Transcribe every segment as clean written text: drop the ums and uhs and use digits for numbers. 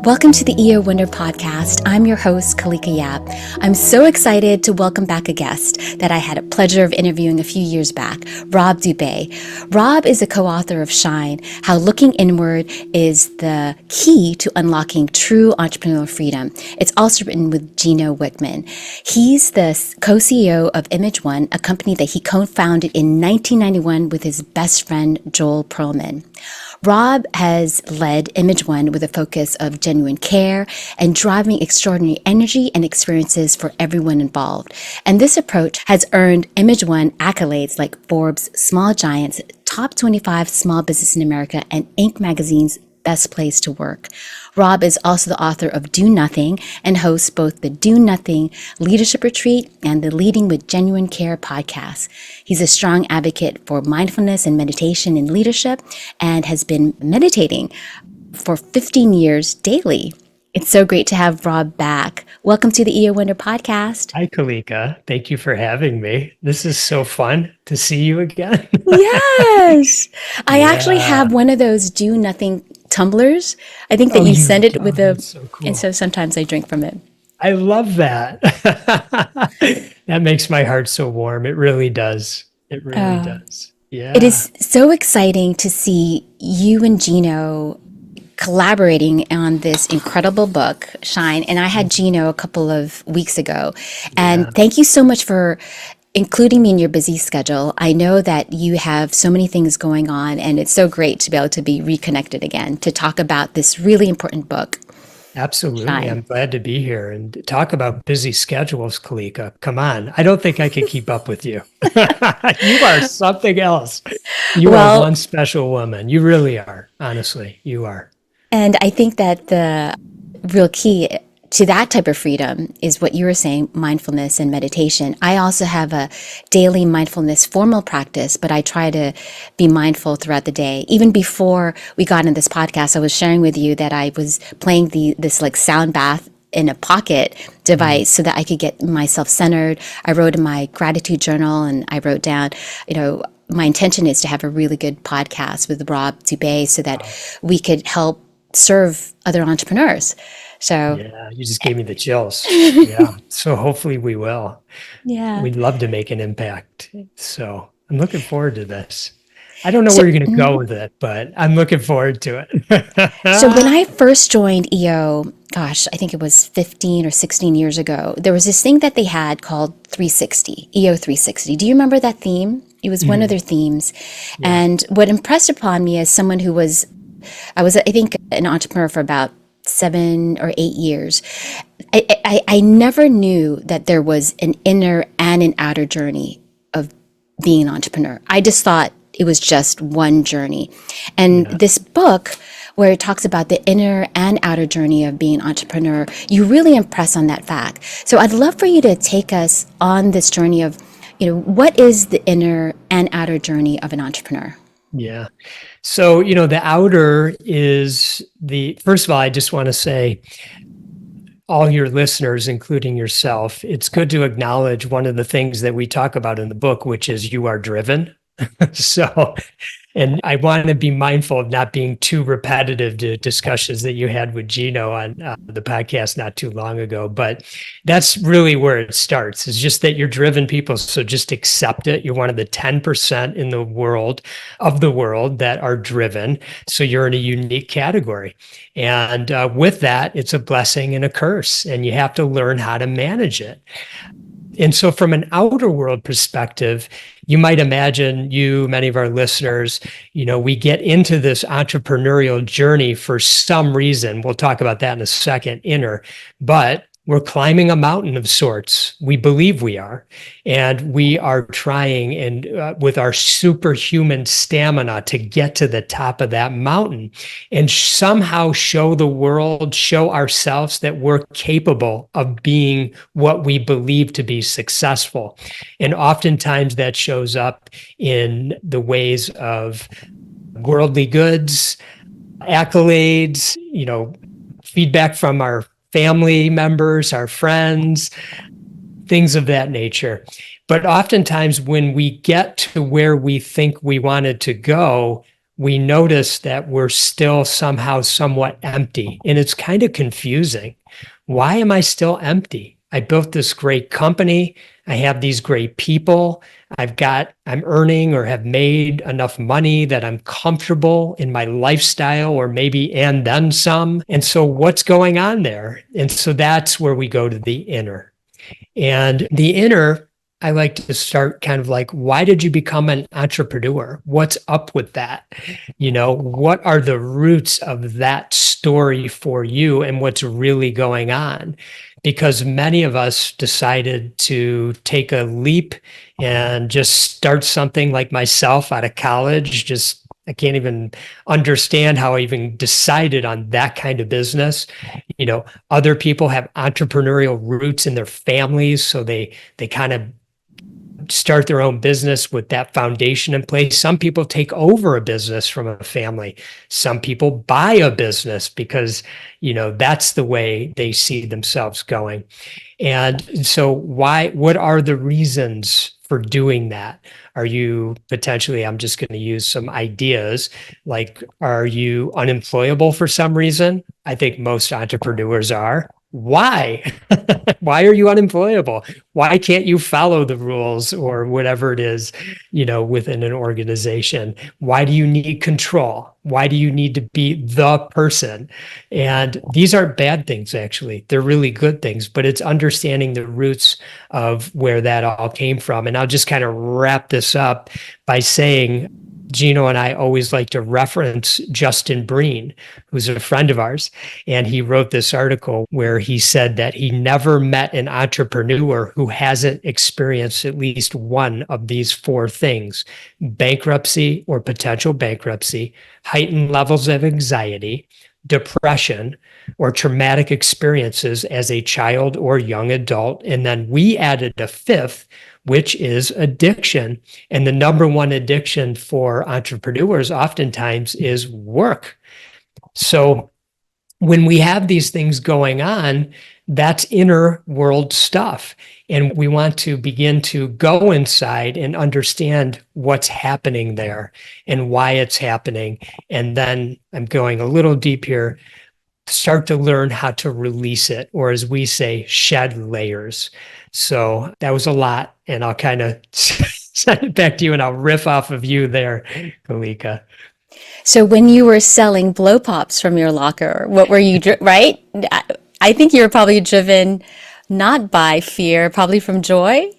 Welcome to the EO Wonder Podcast. I'm your host, Kalika Yap. I'm so excited to welcome back a guest that I had a pleasure of interviewing a few years back, Rob Dube. Rob is a co-author of Shine, How Looking Inward is the Key to Unlocking True Entrepreneurial Freedom. It's also written with Gino Wickman. He's the co-CEO of ImageOne, a company that he co-founded in 1991 with his best friend, Joel Perlman. Rob has led ImageOne with a focus of genuine care and driving extraordinary energy and experiences for everyone involved. And this approach has earned ImageOne accolades like Forbes' Small Giants, Top 25 Small Business in America, and Inc. magazine's Best Place to Work. Rob is also the author of Do Nothing and hosts both the Do Nothing Leadership Retreat and the Leading with Genuine Care podcast. He's a strong advocate for mindfulness and meditation in leadership and has been meditating for 15 years daily. It's so great to have Rob back. Welcome to the EO Wonder Podcast. Hi, Kalika. Thank you for having me. This is so fun to see you again. Yes. I actually have one of those Do Nothing tumblers. I think that you send it with a, so cool. And so sometimes I drink from it. I love that. That makes my heart so warm. It really does. It really does. Yeah. It is so exciting to see you and Gino collaborating on this incredible book, Shine. And I had Gino a couple of weeks ago. And thank you so much for including me in your busy schedule. I know that you have so many things going on, and it's so great to be able to be reconnected again to talk about this really important book. Absolutely. Shine. I'm glad to be here and talk about busy schedules, Kalika. Come on. I don't think I can keep up with you. You are something else. You are one special woman. You really are. Honestly, you are. And I think that the real key to that type of freedom is what you were saying, mindfulness and meditation. I also have a daily mindfulness formal practice, but I try to be mindful throughout the day. Even before we got into this podcast, I was sharing with you that I was playing this like sound bath in a pocket device so that I could get myself centered. I wrote in my gratitude journal and I wrote down, my intention is to have a really good podcast with Rob Dube so that we could help serve other entrepreneurs. So yeah, you just gave me the chills. Yeah. So hopefully we will. Yeah. We'd love to make an impact. So I'm looking forward to this. I don't know where you're going to go with it, but I'm looking forward to it. So when I first joined EO, gosh, I think it was 15 or 16 years ago, there was this thing that they had called 360, EO 360. Do you remember that theme? It was one of their themes. Yeah. And what impressed upon me as someone who I think, an entrepreneur for about 7 or 8 years. I never knew that there was an inner and an outer journey of being an entrepreneur. I just thought it was just one journey. And this book, where it talks about the inner and outer journey of being an entrepreneur, you really impress on that fact. So I'd love for you to take us on this journey of, what is the inner and outer journey of an entrepreneur? Yeah. So, the outer is first of all, I just want to say, all your listeners, including yourself, it's good to acknowledge one of the things that we talk about in the book, which is you are driven. And I want to be mindful of not being too repetitive to discussions that you had with Gino on the podcast not too long ago. But that's really where it starts, is just that you're driven people. So just accept it. You're one of the 10% in the world that are driven. So you're in a unique category. And with that, it's a blessing and a curse. And you have to learn how to manage it. And so from an outer world perspective, you might imagine many of our listeners, we get into this entrepreneurial journey for some reason. We'll talk about that in a second, inner, but we're climbing a mountain of sorts. We believe we are, and we are trying with our superhuman stamina to get to the top of that mountain and somehow show the world, show ourselves that we're capable of being what we believe to be successful. And oftentimes that shows up in the ways of worldly goods, accolades, feedback from our family members, our friends, things of that nature. But oftentimes when we get to where we think we wanted to go, we notice that we're still somehow somewhat empty. And it's kind of confusing. Why am I still empty? I built this great company. I have these great people. I'm earning or have made enough money that I'm comfortable in my lifestyle, or maybe and then some. And so what's going on there? And so that's where we go to the inner. And the inner, I like to start kind of like, why did you become an entrepreneur? What's up with that? What are the roots of that story for you and what's really going on? Because many of us decided to take a leap and just start something, like myself out of college. I can't even understand how I even decided on that kind of business. Other people have entrepreneurial roots in their families, so they kind of start their own business with that foundation in place. Some people take over a business from a family. Some people buy a business because, that's the way they see themselves going. And so what are the reasons for doing that? Are you potentially, I'm just going to use some ideas, like, are you unemployable for some reason? I think most entrepreneurs are. Why? Why are you unemployable? Why can't you follow the rules or whatever it is, within an organization? Why do you need control? Why do you need to be the person? And these aren't bad things, actually. They're really good things, but it's understanding the roots of where that all came from. And I'll just kind of wrap this up by saying, Gino and I always like to reference Justin Breen, who's a friend of ours. And he wrote this article where he said that he never met an entrepreneur who hasn't experienced at least one of these four things: bankruptcy or potential bankruptcy, heightened levels of anxiety, depression, or traumatic experiences as a child or young adult. And then we added a fifth, which is addiction. And the number one addiction for entrepreneurs oftentimes is work. So when we have these things going on, that's inner world stuff. And we want to begin to go inside and understand what's happening there and why it's happening. And then I'm going a little deep here, start to learn how to release it, or as we say, shed layers. So that was a lot, and I'll kind of send it back to you, and I'll riff off of you there, Kalika. So when you were selling blow pops from your locker, what were you, right? I think you were probably driven not by fear, probably from joy.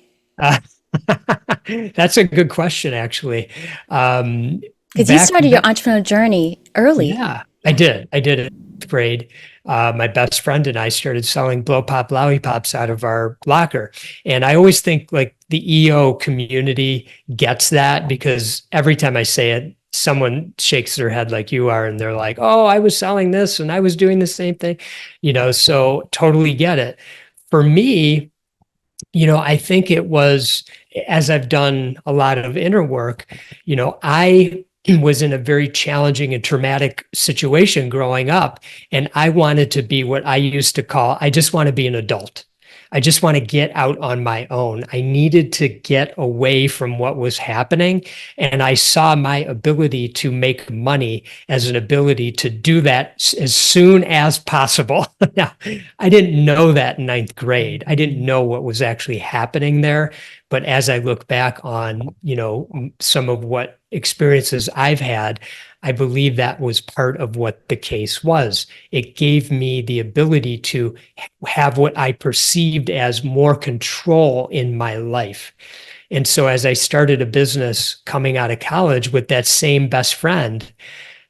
That's a good question, actually. Because you started your entrepreneurial journey early. Yeah, I did. I did it in 8th grade. My best friend and I started selling blow pop lollipops out of our locker. And I always think like the EO community gets that, because every time I say it, someone shakes their head like you are, and they're like, oh, I was selling this and I was doing the same thing, so totally get it. For me, I think it was, as I've done a lot of inner work, I was in a very challenging and traumatic situation growing up. And I wanted to be what I used to call, I just want to be an adult. I just want to get out on my own. I needed to get away from what was happening. And I saw my ability to make money as an ability to do that as soon as possible. Now, I didn't know that in 9th grade. I didn't know what was actually happening there. But as I look back on, some of what experiences I've had, I believe that was part of what the case was. It gave me the ability to have what I perceived as more control in my life. And so as I started a business coming out of college with that same best friend,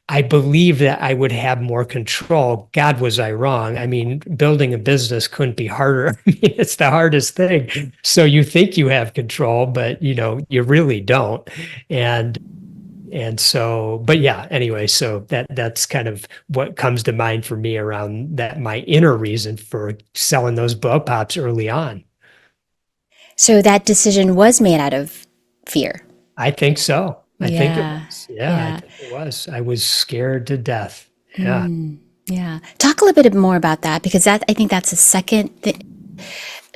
I believed that I would have more control. God, was I wrong? I mean, building a business couldn't be harder. I mean, it's the hardest thing. So you think you have control, but you really don't. And so, but yeah, anyway, so that's kind of what comes to mind for me around that, my inner reason for selling those blow pops early on. So that decision was made out of fear. I think so. I think it Yeah. was. Yeah, I think it was. I was scared to death. Yeah. Yeah. Talk a little bit more about that, because I think that's a second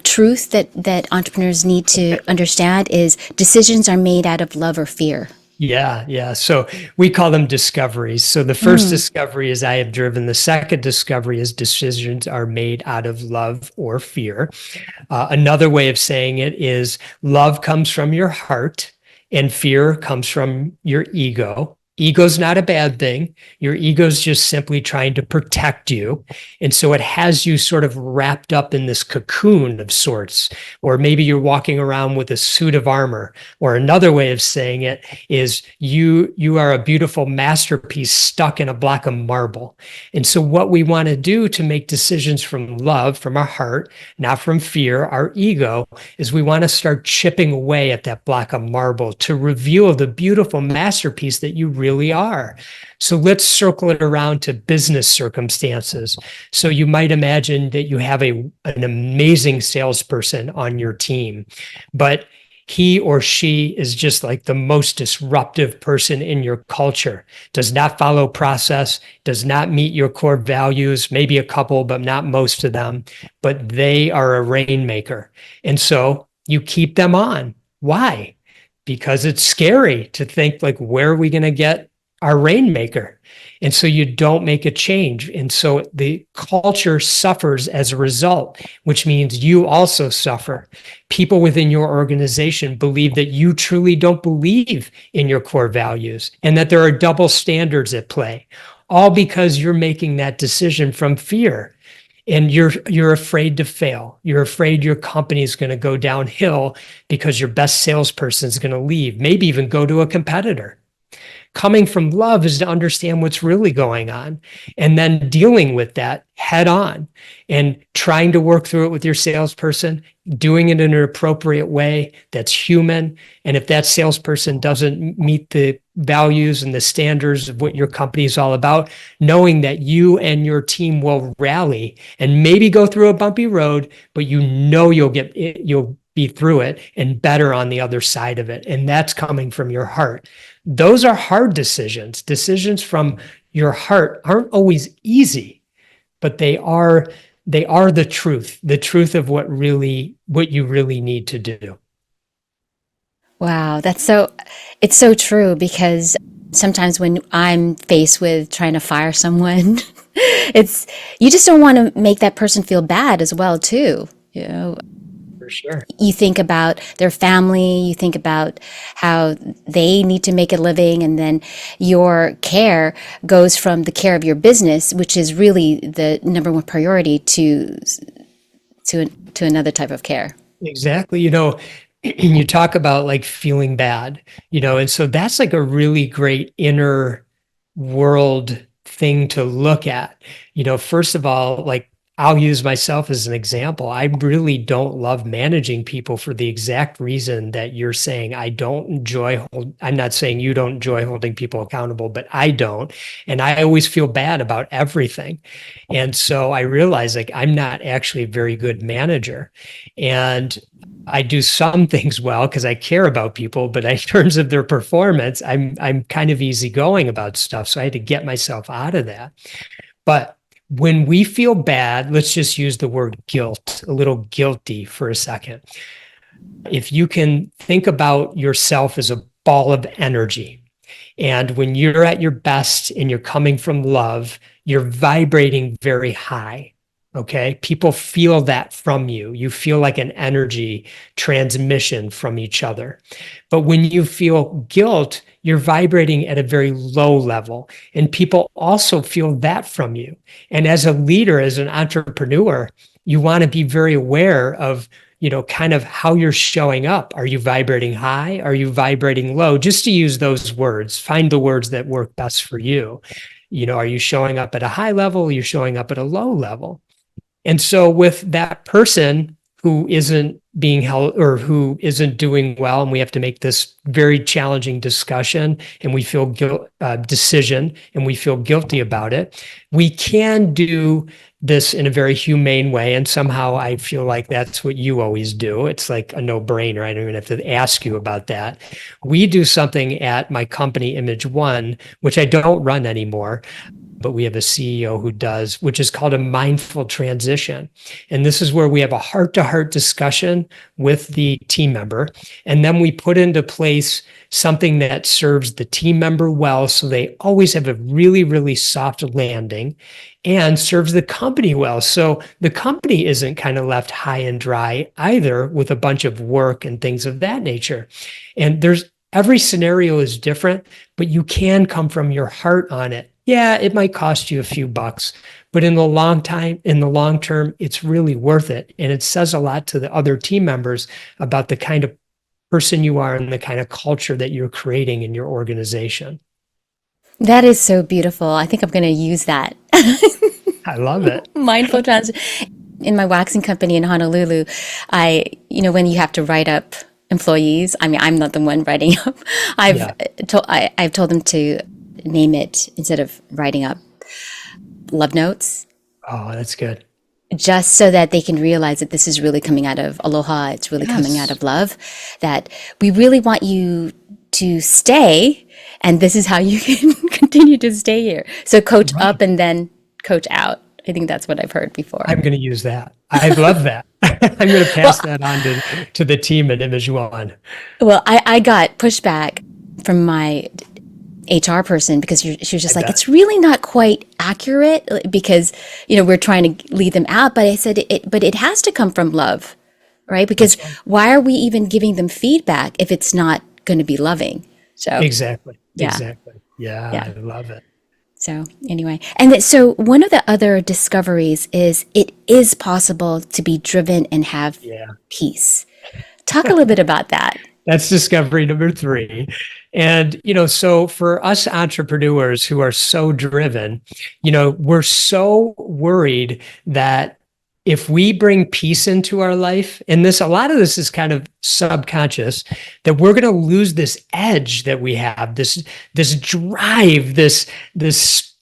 truth that entrepreneurs need to understand is decisions are made out of love or fear. Yeah, yeah. So we call them discoveries. So the first discovery is I have driven. The second discovery is decisions are made out of love or fear. Another way of saying it is love comes from your heart and fear comes from your ego. Ego's not a bad thing. Your ego's just simply trying to protect you. And so it has you sort of wrapped up in this cocoon of sorts, or maybe you're walking around with a suit of armor. Or another way of saying it is you are a beautiful masterpiece stuck in a block of marble. And so what we want to do to make decisions from love, from our heart, not from fear, our ego, is we want to start chipping away at that block of marble to reveal the beautiful masterpiece that you really are. So let's circle it around to business circumstances. So you might imagine that you have an amazing salesperson on your team, but he or she is just like the most disruptive person in your culture, does not follow process, does not meet your core values, maybe a couple, but not most of them, but they are a rainmaker. And so you keep them on. Why? Because it's scary to think like, where are we going to get our rainmaker? And so you don't make a change. And so the culture suffers as a result, which means you also suffer. People within your organization believe that you truly don't believe in your core values and that there are double standards at play, all because you're making that decision from fear. And you're afraid to fail. You're afraid your company is going to go downhill because your best salesperson is going to leave, maybe even go to a competitor. Coming from love is to understand what's really going on and then dealing with that head on and trying to work through it with your salesperson, doing it in an appropriate way that's human. And if that salesperson doesn't meet the values and the standards of what your company is all about, knowing that you and your team will rally and maybe go through a bumpy road, but you'll be through it and better on the other side of it. And that's coming from your heart. Those are hard decisions. Decisions from your heart aren't always easy, but they are the truth of what you really need to do. Wow, it's so true because sometimes when I'm faced with trying to fire someone, you just don't want to make that person feel bad as well, too. For sure. You think about their family, you think about how they need to make a living, and then your care goes from the care of your business, which is really the number one priority, to another type of care. Exactly. You talk about like feeling bad, and so that's like a really great inner world thing to look at. First of all, like I'll use myself as an example. I really don't love managing people for the exact reason that you're saying. I'm not saying you don't enjoy holding people accountable, but I don't. And I always feel bad about everything. And so I realize like I'm not actually a very good manager. And I do some things well because I care about people, but in terms of their performance, I'm kind of easygoing about stuff. So I had to get myself out of that. But when we feel bad, let's just use the word guilt, a little guilty for a second. If you can think about yourself as a ball of energy, and when you're at your best and you're coming from love, you're vibrating very high. Okay. People feel that from you. You feel like an energy transmission from each other. But when you feel guilt, you're vibrating at a very low level. And people also feel that from you. And as a leader, as an entrepreneur, you want to be very aware of, kind of how you're showing up. Are you vibrating high? Are you vibrating low? Just to use those words, find the words that work best for you. Are you showing up at a high level? Are you showing up at a low level? And so with that person who isn't being held or who isn't doing well, and we have to make this very challenging discussion and we feel decision and we feel guilty about it, we can do this in a very humane way. And somehow I feel like that's what you always do. It's like a no-brainer. I don't even have to ask you about that. We do something at my company, ImageOne, which I don't run anymore. but we have a CEO who does, which is called a mindful transition. And this is where we have a heart-to-heart discussion with the team member. And then we put into place something that serves the team member well, so they always have a really, really soft landing, and serves the company well. So the company isn't kind of left high and dry either with a bunch of work and things of that nature. And every scenario is different, but you can come from your heart on it. Yeah, it might cost you a few bucks, but in the long term, it's really worth it. And it says a lot to the other team members about the kind of person you are and the kind of culture that you're creating in your organization. That is so beautiful. I think I'm going to use that. I love it. Mindful transition. In my waxing company in Honolulu, when you have to write up employees, I mean, I'm not the one writing up. I've told them to name it, instead of writing up, love notes. Oh, that's good. Just so that they can realize that this is really coming out of aloha. It's really coming out of love, that we really want you to stay, and this is how you can continue to stay here. So coach up and then coach out. I think that's what I've heard before. I'm going to use that. I love that. I'm going to pass that on to the team at ImageOne. Well, I got pushback from my HR person because she was just like, it's really not quite accurate because, we're trying to lead them out. But I said, but it has to come from love, right? Because why are we even giving them feedback if it's not going to be loving? So Exactly. Yeah. Exactly. Yeah, I love it. So anyway, and so one of the other discoveries is it is possible to be driven and have peace. Talk a little bit about that. That's discovery number 3. And, so for us entrepreneurs who are so driven, we're so worried that if we bring peace into our life, and a lot of this is kind of subconscious, that we're going to lose this edge that we have, this drive, this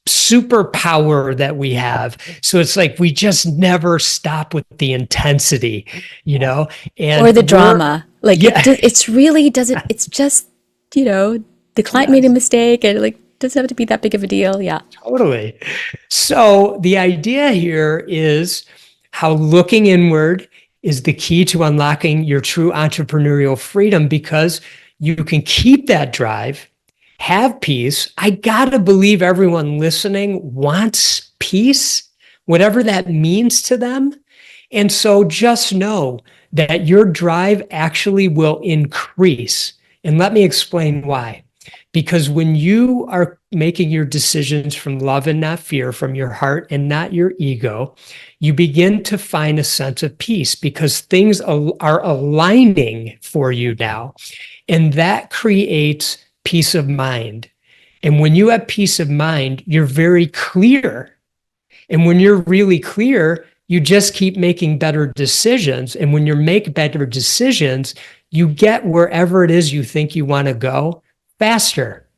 superpower that we have. So it's like we just never stop with the intensity, and or the drama. Like it's really doesn't. It's just the client made a mistake, and doesn't have to be that big of a deal. Yeah, totally. So the idea here is how looking inward is the key to unlocking your true entrepreneurial freedom, because you can keep that drive, have peace. I gotta believe everyone listening wants peace, whatever that means to them. And so just know that your drive actually will increase. And let me explain why. Because when you are making your decisions from love and not fear, from your heart and not your ego, you begin to find a sense of peace because things are aligning for you now. And that creates peace of mind. And when you have peace of mind, you're very clear. And when you're really clear, you just keep making better decisions. And when you make better decisions, you get wherever it is you think you want to go faster.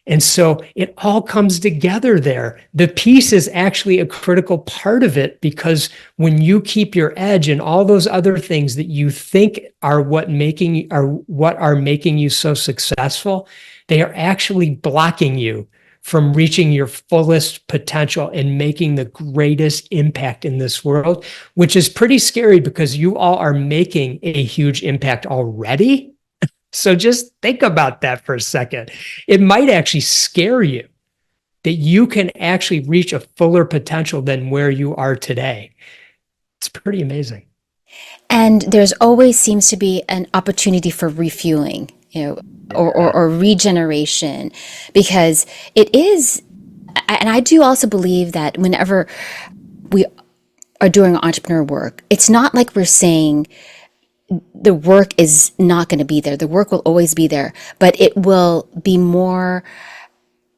And so it all comes together there. The peace is actually a critical part of it, because when you keep your edge and all those other things that you think are what are making you so successful, they are actually blocking you from reaching your fullest potential and making the greatest impact in this world, which is pretty scary because you all are making a huge impact already. So just think about that for a second. It might actually scare you that you can actually reach a fuller potential than where you are today. It's pretty amazing. And there's always seems to be an opportunity for refueling, or regeneration, because it is, and I do also believe that whenever we are doing entrepreneur work, it's not like we're saying the work is not going to be there. The work will always be there, but it will be more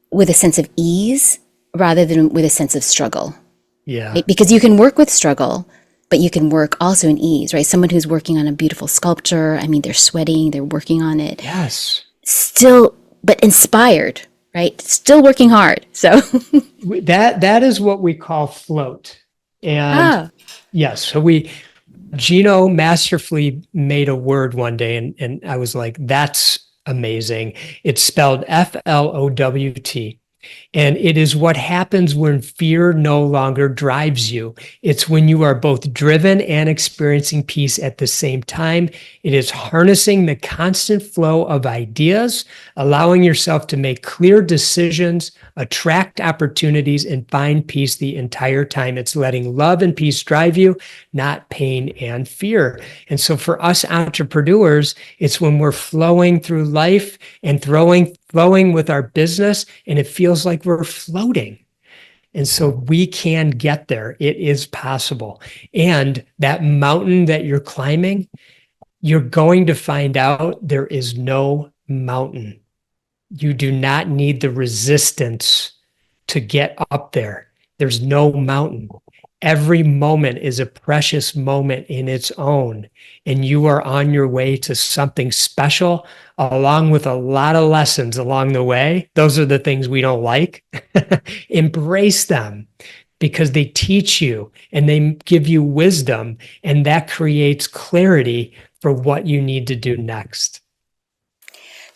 with a sense of ease rather than with a sense of struggle. Yeah. Right? Because you can work with struggle, but you can work also in ease, right? Someone who's working on a beautiful sculpture, I mean, they're sweating, they're working on it. Yes. Still, but inspired, right? Still working hard. So that is what we call float. And yes, so Gino masterfully made a word one day, and I was like, that's amazing. It's spelled FLOWT. And it is what happens when fear no longer drives you. It's when you are both driven and experiencing peace at the same time. It is harnessing the constant flow of ideas, allowing yourself to make clear decisions, attract opportunities, and find peace the entire time. It's letting love and peace drive you, not pain and fear. And so for us entrepreneurs, it's when we're flowing through life and flowing with our business, and it feels like we're floating. And so we can get there. It is possible. And that mountain that you're climbing, you're going to find out there is no mountain. You do not need the resistance to get up there. There's no mountain. Every moment is a precious moment in its own, and you are on your way to something special, along with a lot of lessons along the way. Those are the things we don't like. Embrace them because they teach you and they give you wisdom, and that creates clarity for what you need to do next.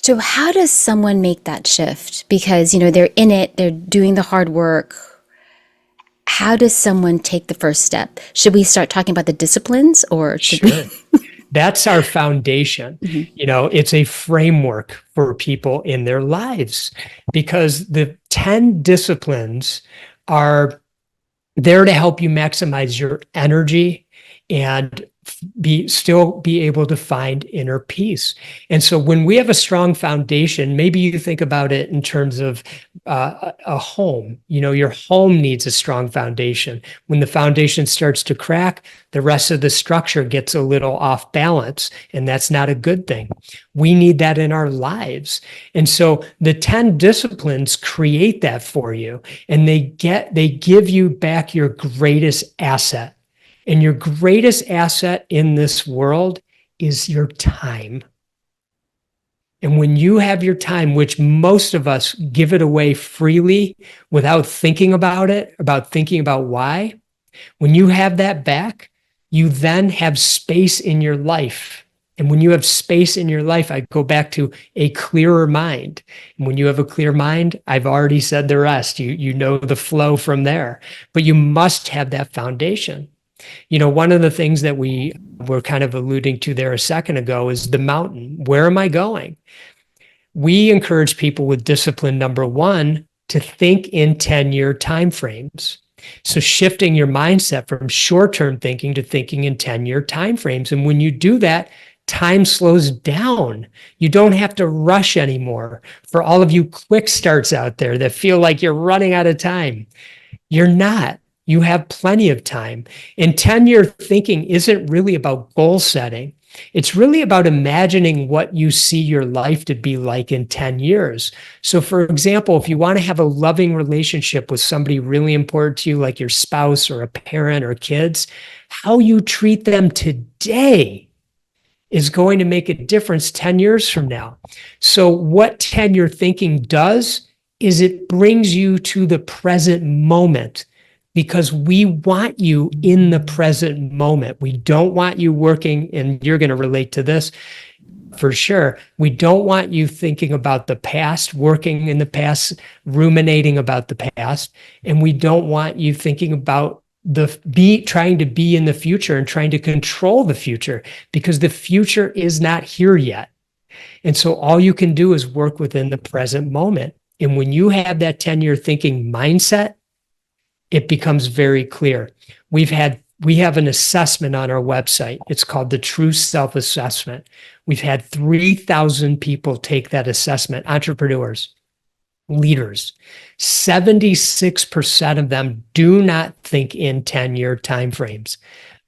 So how does someone make that shift? Because, they're in it, they're doing the hard work. How does someone take the first step? Should we start talking about the disciplines or should Sure. That's our foundation. Mm-hmm. It's a framework for people in their lives because the 10 disciplines are there to help you maximize your energy and still be able to find inner peace. And so when we have a strong foundation, maybe you think about it in terms of a home. Your home needs a strong foundation. When the foundation starts to crack, the rest of the structure gets a little off balance, and that's not a good thing. We need that in our lives. And so the 10 disciplines create that for you, and they give you back your greatest asset. And your greatest asset in this world is your time. And when you have your time, which most of us give it away freely without thinking about it, about thinking about why, when you have that back, you then have space in your life. And when you have space in your life, I go back to a clearer mind. And when you have a clear mind, I've already said the rest. You know the flow from there. But you must have that foundation. One of the things that we were kind of alluding to there a second ago is the mountain. Where am I going? We encourage people with discipline number 1 to think in 10-year timeframes. So shifting your mindset from short-term thinking to thinking in 10-year timeframes. And when you do that, time slows down. You don't have to rush anymore. For all of you quick starts out there that feel like you're running out of time, you're not. You have plenty of time. And 10-year thinking isn't really about goal setting. It's really about imagining what you see your life to be like in 10 years. So for example, if you want to have a loving relationship with somebody really important to you, like your spouse or a parent or kids, how you treat them today is going to make a difference 10 years from now. So what 10-year thinking does is it brings you to the present moment, because we want you in the present moment. We don't want you working, and you're going to relate to this for sure. We don't want you thinking about the past, working in the past, ruminating about the past. And we don't want you thinking about trying to be in the future and trying to control the future, because the future is not here yet. And so all you can do is work within the present moment. And when you have that 10-year thinking mindset, it becomes very clear. We have an assessment on our website. It's called the True Self-Assessment. We've had 3,000 people take that assessment, entrepreneurs, leaders. 76% of them do not think in 10-year timeframes.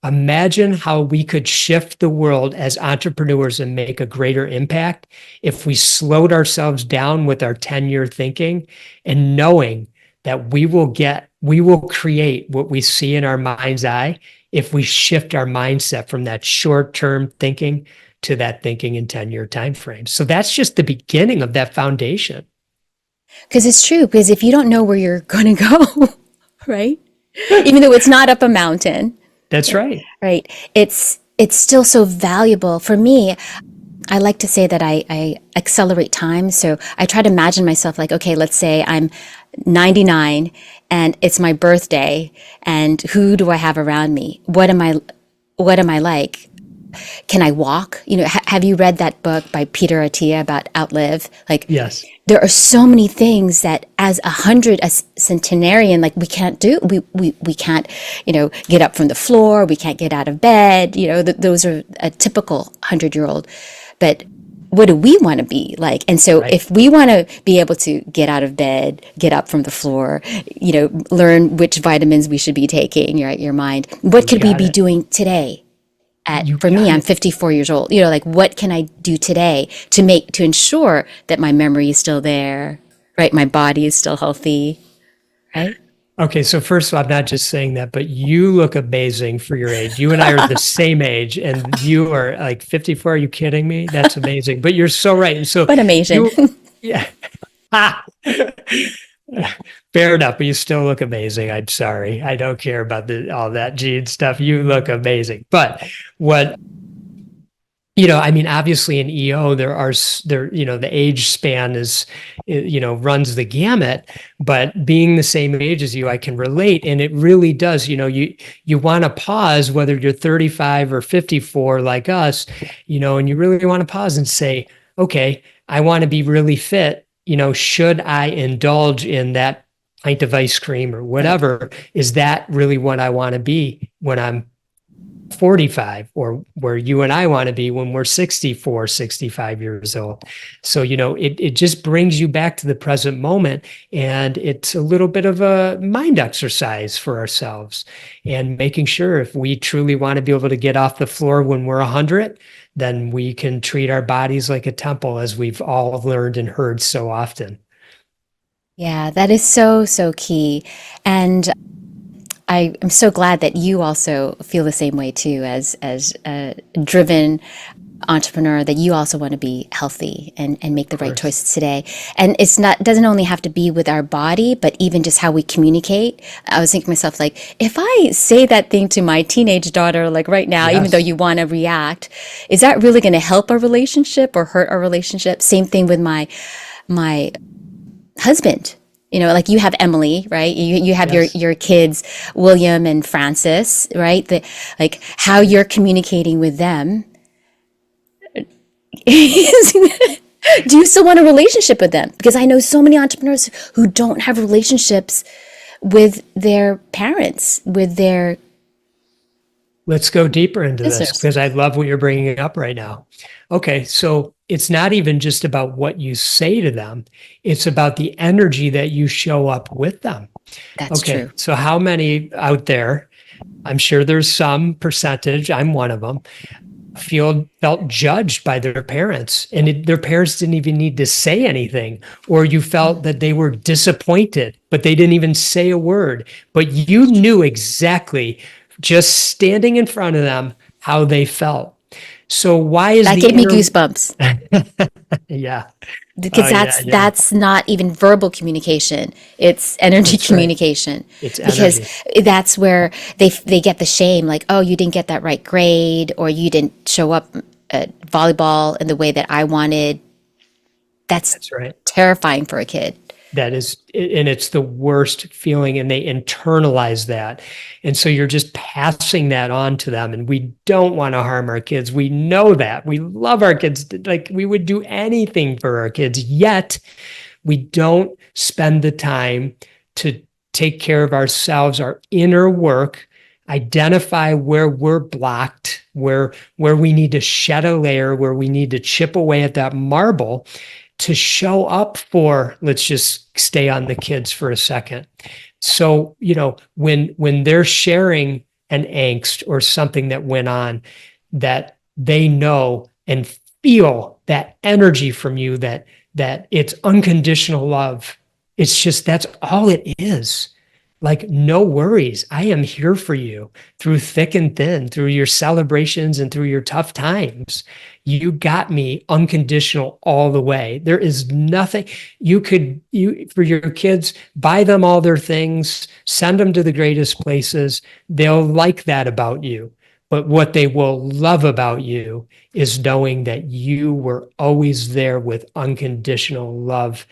Imagine how we could shift the world as entrepreneurs and make a greater impact if we slowed ourselves down with our 10-year thinking and knowing that we will create what we see in our mind's eye if we shift our mindset from that short-term thinking to that thinking in 10-year timeframes. So that's just the beginning of that foundation. Because it's true, because if you don't know where you're going to go, right? Even though it's not up a mountain. That's right. Right. It's still so valuable for me. I like to say that I accelerate time. So I try to imagine myself like, okay, let's say I'm 99 and it's my birthday, and who do I have around me? What am I like? Can I walk? Have you read that book by Peter Attia about outlive? Like, Yes. there are so many things that as a centenarian, like we can't do. We can't, get up from the floor. We can't get out of bed. Those are a typical 100-year-old. But what do we want to be like? And so Right. if we want to be able to get out of bed, get up from the floor, learn which vitamins we should be taking, right? Your mind. What You could we got be it. doing today? You For me, got I'm it. 54 years old. Like what can I do today to ensure that my memory is still there, right? My body is still healthy, right? Okay, so first of all, I'm not just saying that, but you look amazing for your age. You and I are the same age, and you are like 54. Are you kidding me? That's amazing. But you're so right. And so But I'm Asian. you, yeah. Fair enough, but you still look amazing. I'm sorry. I don't care about all that gene stuff. You look amazing. But what I mean, obviously in EO, the age span runs the gamut, but being the same age as you, I can relate. And it really does, you want to pause, whether you're 35 or 54 like us, and you really want to pause and say, okay, I want to be really fit. Should I indulge in that pint of ice cream or Right. whatever? Is that really what I want to be when I'm 45, or where you and I want to be when we're 64, 65 years old? So, it just brings you back to the present moment. And it's a little bit of a mind exercise for ourselves, and making sure if we truly want to be able to get off the floor when we're 100, then we can treat our bodies like a temple, as we've all learned and heard so often. Yeah, that is so, so key. And I am so glad that you also feel the same way too, as a driven entrepreneur, that you also want to be healthy and make the Of right course. choices today. And doesn't only have to be with our body, but even just how we communicate. I was thinking to myself, like, if I say that thing to my teenage daughter, like right now, even though Yes. you want to react, is that really going to help our relationship or hurt our relationship? Same thing with my husband. Like you have Emily, right? You have your Yes. your kids, William and Francis, right? Like how you're communicating with them. Do you still want a relationship with them? Because I know so many entrepreneurs who don't have relationships with their parents, with their Let's go deeper into this, listeners. because I love what you're bringing up right now. Okay, so it's not even just about what you say to them, it's about the energy that you show up with them. That's Okay, true. so how many out there, I'm sure there's some percentage, I'm one of them, felt judged by their parents, and their parents didn't even need to say anything, or you felt that they were disappointed, but they didn't even say a word, but you knew exactly, just standing in front of them, how they felt. So why is That the gave me inner goosebumps. yeah. Oh Because yeah, yeah. that's not even verbal communication, it's energy That's right. communication. It's Because energy. that's where they get the shame, like, oh, you didn't get that right grade, or you didn't show up at volleyball in the way that I wanted. That's That's right. terrifying for a kid. That is, and it's the worst feeling, and they internalize that. And so you're just passing that on to them. And we don't want to harm our kids. We know that. We love our kids. Like, we would do anything for our kids, yet we don't spend the time to take care of ourselves, our inner work, identify where we're blocked, where we need to shed a layer, where we need to chip away at that marble to show up for, let's just stay on the kids for a second. So, when they're sharing an angst or something that went on, that they know and feel that energy from you, that it's unconditional love. It's just, that's all it is. Like, no worries. I am here for you through thick and thin, through your celebrations and through your tough times. You got me unconditional all the way. There is nothing you for your kids, buy them all their things, send them to the greatest places. They'll like that about you. But what they will love about you is knowing that you were always there with unconditional love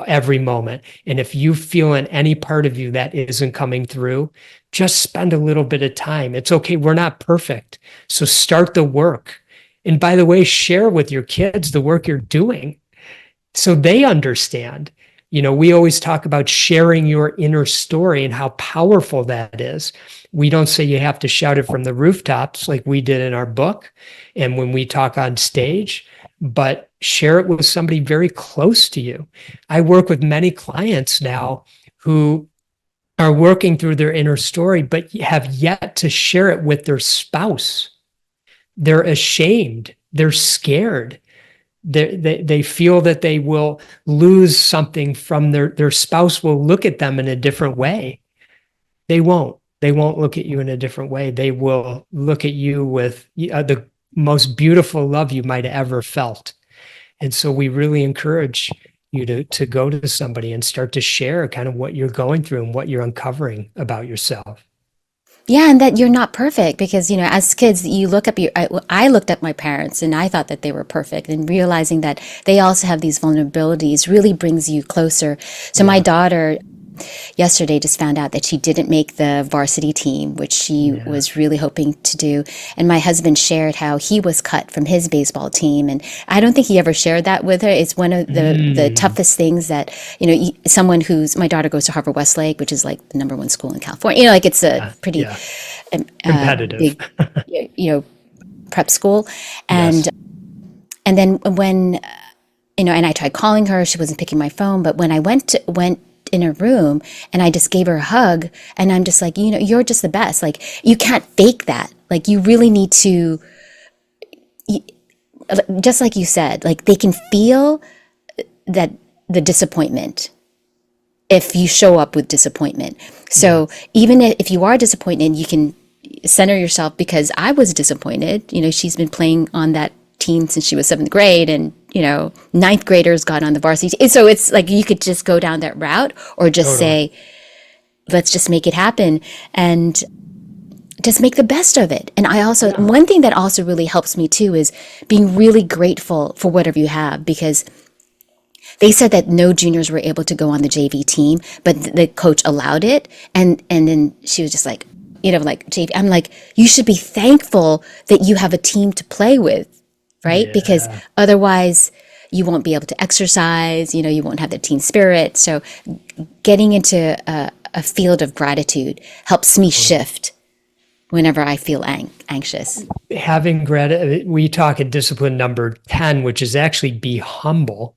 every moment. And if you feel in any part of you that isn't coming through, just spend a little bit of time. It's okay. We're not perfect. So start the work. And by the way, share with your kids the work you're doing so they understand. We always talk about sharing your inner story and how powerful that is. We don't say you have to shout it from the rooftops like we did in our book and when we talk on stage, but share it with somebody very close to you. I work with many clients now who are working through their inner story, but have yet to share it with their spouse. They're ashamed. They're scared. They feel that they will lose something from their spouse will look at them in a different way. They won't look at you in a different way. They will look at you with the most beautiful love you might have ever felt. And so we really encourage you to go to somebody and start to share kind of what you're going through and what you're uncovering about yourself. Yeah, and that you're not perfect because, as kids, you look up I looked up my parents and I thought that they were perfect, and realizing that they also have these vulnerabilities really brings you closer. So my daughter yesterday just found out that she didn't make the varsity team, which she was really hoping to do. And my husband shared how he was cut from his baseball team. And I don't think he ever shared that with her. It's one of the toughest things that, someone my daughter goes to Harvard Westlake, which is like the #1 school in California. Like it's a pretty competitive, big, prep school. And, and then when, and I tried calling her, she wasn't picking my phone. But when I went in a room and I just gave her a hug, and I'm just like, you're just the best. Like, you can't fake that. Like, you really need to, just like you said, like they can feel that the disappointment if you show up with disappointment. So even if you are disappointed, you can center yourself, because I was disappointed. She's been playing on that team since she was 7th grade, and ninth graders got on the varsity team. So it's like you could just go down that route, or just say, let's just make it happen and just make the best of it. And one thing that also really helps me too is being really grateful for whatever you have, because they said that no juniors were able to go on the JV team, but the coach allowed it. And then she was just like, like JV. I'm like, you should be thankful that you have a team to play with. Right? Yeah. Because otherwise you won't be able to exercise, you won't have the team spirit. So getting into a field of gratitude helps me shift whenever I feel anxious. Having gratitude, we talk at discipline number 10, which is actually be humble.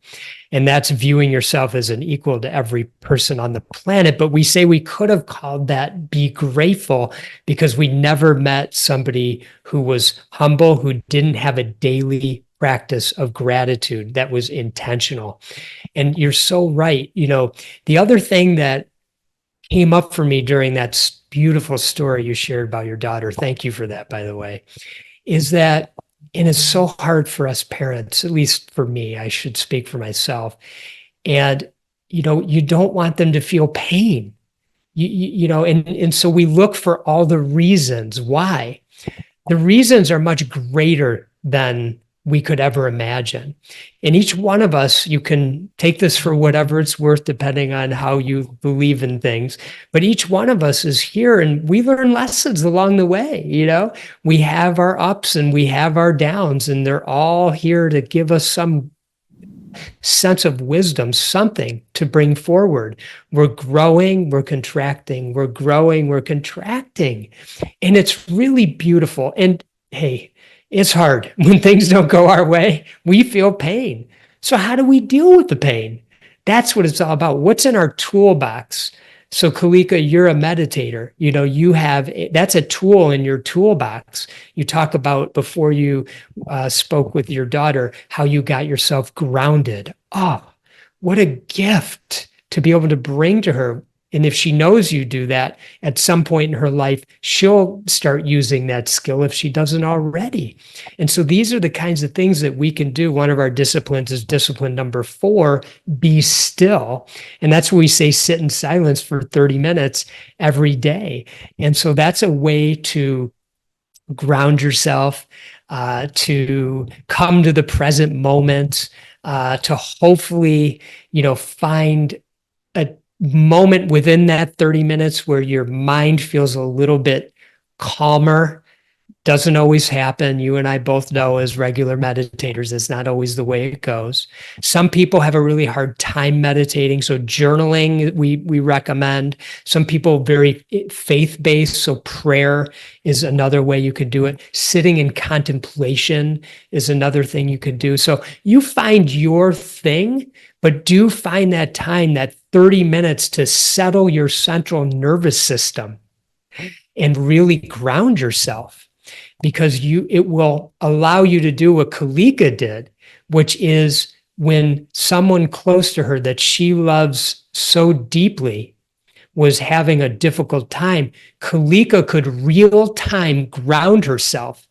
And that's viewing yourself as an equal to every person on the planet. But we say we could have called that be grateful, because we never met somebody who was humble, who didn't have a daily practice of gratitude that was intentional. And you're so right. The other thing that came up for me during that beautiful story you shared about your daughter, thank you for that, by the way, is that, and it's so hard for us parents, at least for me, I should speak for myself. And, you don't want them to feel pain, and so we look for all the reasons why. The reasons are much greater than we could ever imagine. And each one of us, you can take this for whatever it's worth, depending on how you believe in things. But each one of us is here, and we learn lessons along the way. We have our ups and we have our downs, and they're all here to give us some sense of wisdom, something to bring forward. We're growing, we're contracting, we're growing, we're contracting. And it's really beautiful. And hey, it's hard. When things don't go our way, we feel pain. So how do we deal with the pain? That's what it's all about. What's in our toolbox? So Kalika, you're a meditator. That's a tool in your toolbox. You talk about, before you spoke with your daughter, how you got yourself grounded. Oh, what a gift to be able to bring to her. And if she knows you do that at some point in her life, she'll start using that skill if she doesn't already. And so these are the kinds of things that we can do. One of our disciplines is discipline number 4, be still. And that's where we say sit in silence for 30 minutes every day. And so that's a way to ground yourself, to come to the present moment, to hopefully, find a moment within that 30 minutes where your mind feels a little bit calmer. Doesn't always happen. You and I both know as regular meditators, it's not always the way it goes. Some people have a really hard time meditating. So journaling, we recommend. Some people very faith-based. So prayer is another way you could do it. Sitting in contemplation is another thing you could do. So you find your thing, but do find that time, that 30 minutes to settle your central nervous system and really ground yourself. Because it will allow you to do what Kalika did, which is when someone close to her that she loves so deeply was having a difficult time, Kalika could real time ground herself.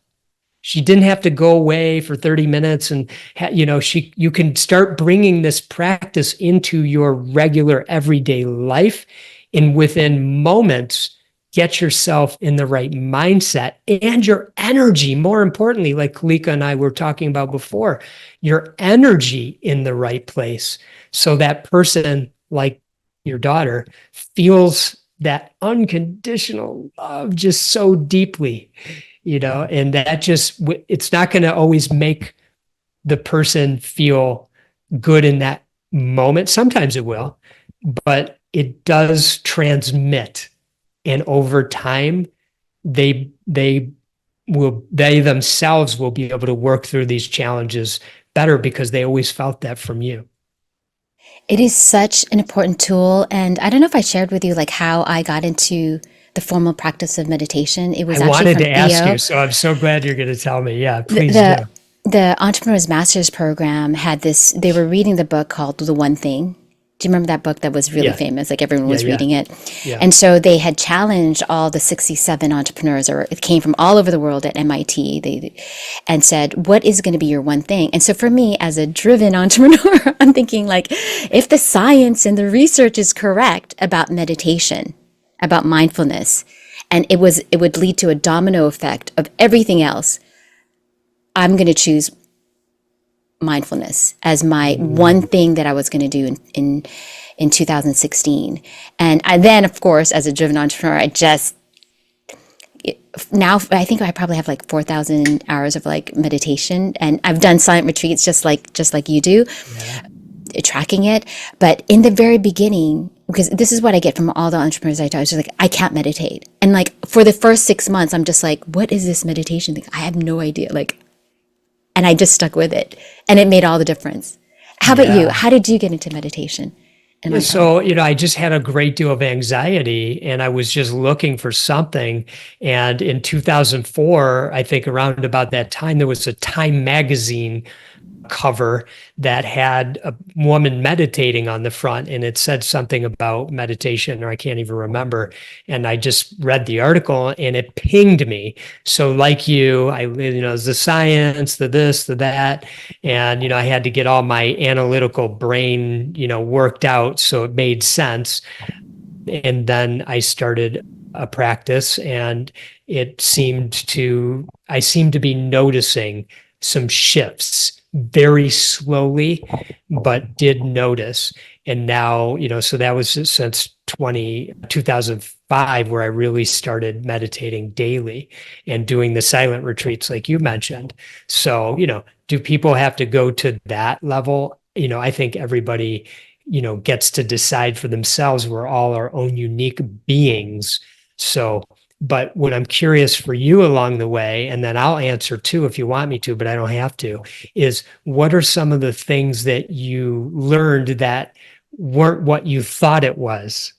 She didn't have to go away for 30 minutes and, you can start bringing this practice into your regular everyday life, and within moments, get yourself in the right mindset and your energy, more importantly, like Kalika and I were talking about before, your energy in the right place. So that person, like your daughter, feels that unconditional love just so deeply, and that just, it's not going to always make the person feel good in that moment. Sometimes it will, but it does transmit. And over time, they themselves will be able to work through these challenges better because they always felt that from you. It is such an important tool. And I don't know if I shared with you like how I got into the formal practice of meditation. It was I actually wanted from to ask EO. you, so I'm so glad you're going to tell me. Yeah, please The, do. the Entrepreneur's Master's program had this, they were reading the book called The One Thing. Do you remember that book that was really Yeah. famous? Like everyone was Yeah. reading it. Yeah. And so they had challenged all the 67 entrepreneurs, or it came from all over the world at MIT, and said, what is going to be your one thing? And so for me, as a driven entrepreneur, I'm thinking like, if the science and the research is correct about meditation, about mindfulness, and it would lead to a domino effect of everything else, I'm going to choose mindfulness as my one thing that I was going to do in 2016. And then, of course, as a driven entrepreneur, now I think I probably have like 4,000 hours of like meditation, and I've done silent retreats just like you do, tracking it. But in the very beginning, because this is what I get from all the entrepreneurs I talk to, is like, I can't meditate. And like for the first 6 months, I'm just like, what is this meditation thing? I have no idea. And I just stuck with it, and it made all the difference. How about you? How did you get into meditation? So, I just had a great deal of anxiety, and I was just looking for something. And in 2004, I think around about that time, there was a Time magazine cover that had a woman meditating on the front, and it said something about meditation, or I can't even remember. And I just read the article and it pinged me. So like you, the science, the this, the that, and, I had to get all my analytical brain, worked out. So it made sense. And then I started a practice, and I seemed to be noticing some shifts very slowly, but did notice. And now, so that was since 2005, where I really started meditating daily and doing the silent retreats like you mentioned. So, do people have to go to that level? I think everybody, gets to decide for themselves. We're all our own unique beings. So, but what I'm curious for you along the way, and then I'll answer too if you want me to, but I don't have to, is what are some of the things that you learned that weren't what you thought it was,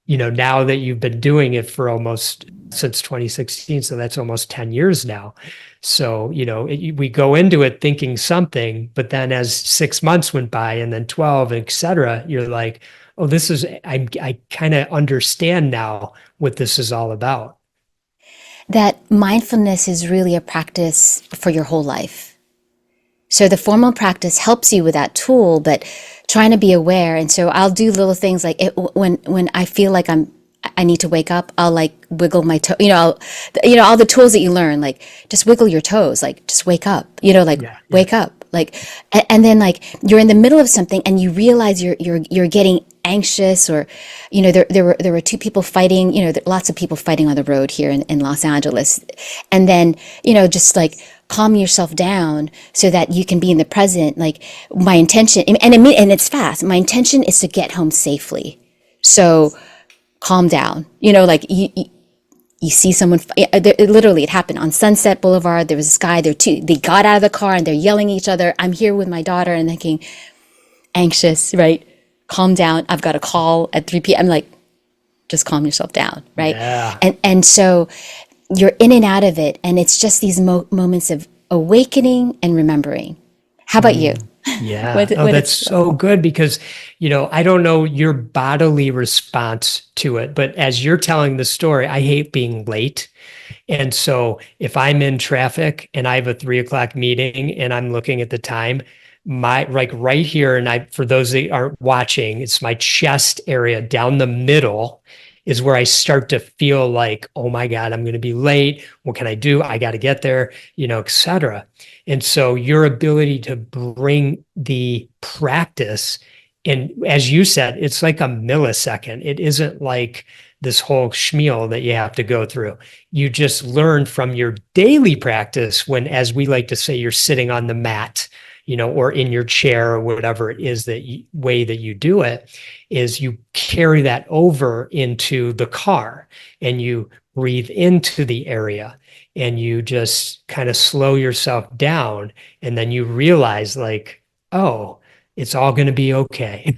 now that you've been doing it for almost since 2016. So that's almost 10 years now. So, we go into it thinking something, but then as 6 months went by and then 12, et cetera, you're like, oh, I kind of understand now what this is all about. That mindfulness is really a practice for your whole life. So the formal practice helps you with that tool, but trying to be aware. And so I'll do little things like when I feel like I I need to wake up, I'll like wiggle my toe, all the tools that you learn, like just wiggle your toes, like just wake up, like Yeah. Yeah. wake up, like, and then like you're in the middle of something and you realize you're getting anxious, or, there were two people fighting, lots of people fighting on the road here in Los Angeles. And then, just like calm yourself down so that you can be in the present. Like my intention, and it's fast. My intention is to get home safely. So calm down, like you see someone, literally it happened on Sunset Boulevard. There was this guy, they got out of the car and they're yelling at each other. I'm here with my daughter and thinking, anxious, right? Calm down. I've got a call at 3 p.m. I'm like, just calm yourself down, right? Yeah. And so you're in and out of it. And it's just these moments of awakening and remembering. How about you? Yeah. That's so good because, I don't know your bodily response to it, but as you're telling the story, I hate being late. And so if I'm in traffic and I have a 3:00 meeting and I'm looking at the time, like right here, and for those that aren't watching, it's my chest area down the middle is where I start to feel like, oh my God, I'm going to be late. What can I do? I got to get there, et cetera. And so your ability to bring the practice, and as you said, it's like a millisecond. It isn't like this whole schmeal that you have to go through. You just learn from your daily practice when, as we like to say, you're sitting on the mat, or in your chair or whatever it is way that you do it, is you carry that over into the car and you breathe into the area and you just kind of slow yourself down. And then you realize like, oh, it's all going to be okay.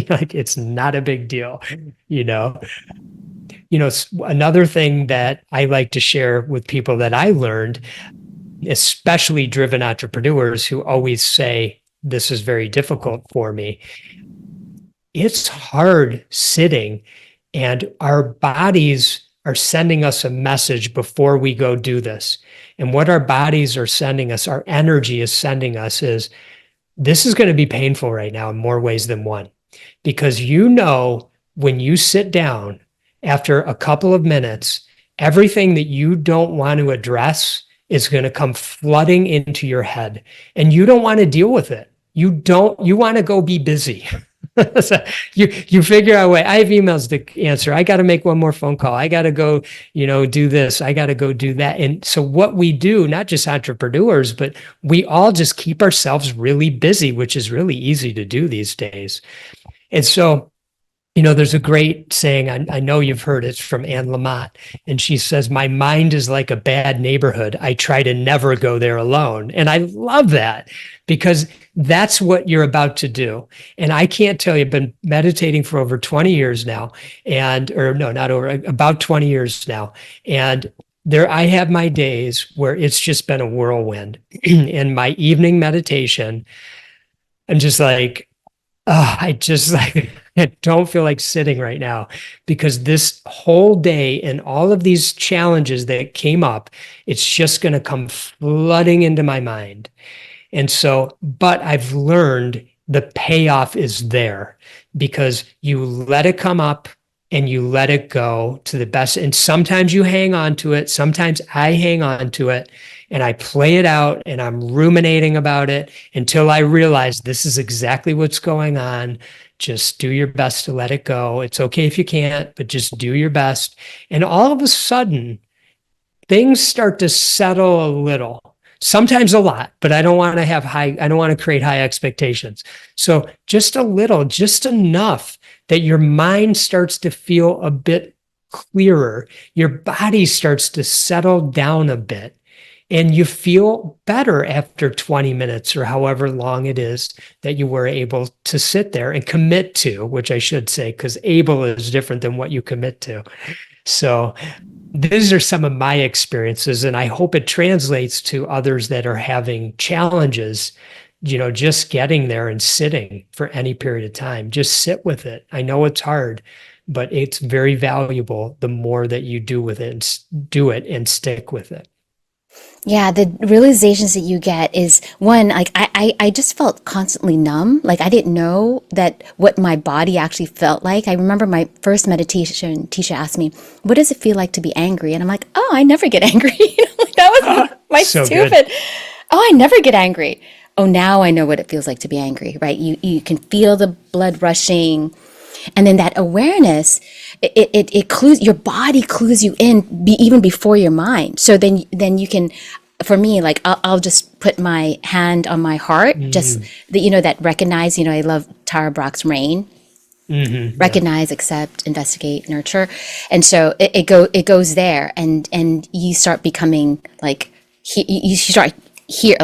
Like it's not a big deal, Another thing that I like to share with people that I learned, especially driven entrepreneurs who always say, this is very difficult for me. It's hard sitting, and our bodies are sending us a message before we go do this. And what our bodies are sending us, our energy is sending us is, this is going to be painful right now in more ways than one. Because when you sit down after a couple of minutes, everything that you don't want to address is going to come flooding into your head, and you don't want to deal with it. You want to go be busy. So you figure out a way. I have emails to answer. I got to make one more phone call. I got to go, do this. I got to go do that. And so what we do, not just entrepreneurs, but we all just keep ourselves really busy, which is really easy to do these days. And so, there's a great saying, I know you've heard it, from Anne Lamott, and she says, my mind is like a bad neighborhood. I try to never go there alone. And I love that because that's what you're about to do. And I can't tell you, I've been meditating for over 20 years now, about 20 years now. And I have my days where it's just been a whirlwind. In my evening meditation, I'm just like, I don't feel like sitting right now, because this whole day and all of these challenges that came up, it's just going to come flooding into my mind. And so, but I've learned the payoff is there, because you let it come up and you let it go to the best. And sometimes you hang on to it. Sometimes I hang on to it and I play it out and I'm ruminating about it until I realize this is exactly what's going on. Just do your best to let it go. It's okay if you can't, but just do your best. And all of a sudden, things start to settle a little, sometimes a lot, but I don't want to create high expectations. So just a little, just enough that your mind starts to feel a bit clearer. Your body starts to settle down a bit, and you feel better after 20 minutes or however long it is that you were able to sit there and commit to, which I should say, because able is different than what you commit to. So these are some of my experiences, and I hope it translates to others that are having challenges, just getting there and sitting for any period of time. Just sit with it. I know it's hard, but it's very valuable the more that you do with it and do it and stick with it. Yeah, the realizations that you get is one, like I just felt constantly numb. Like I didn't know that what my body actually felt like. I remember my first meditation teacher asked me, "What does it feel like to be angry?" And I'm like, "Oh, I never get angry." Like that was my So good. stupid. Oh, I never get angry. Oh, now I know what it feels like to be angry, right? You can feel the blood rushing, and then that awareness, it clues your body clues you in even before your mind. So then you can, for me, like I'll just put my hand on my heart, just Mm, that recognize. I love Tara Brach's Rain. yeah. Recognize, accept, investigate, nurture, and so it goes there, and you start becoming like you start here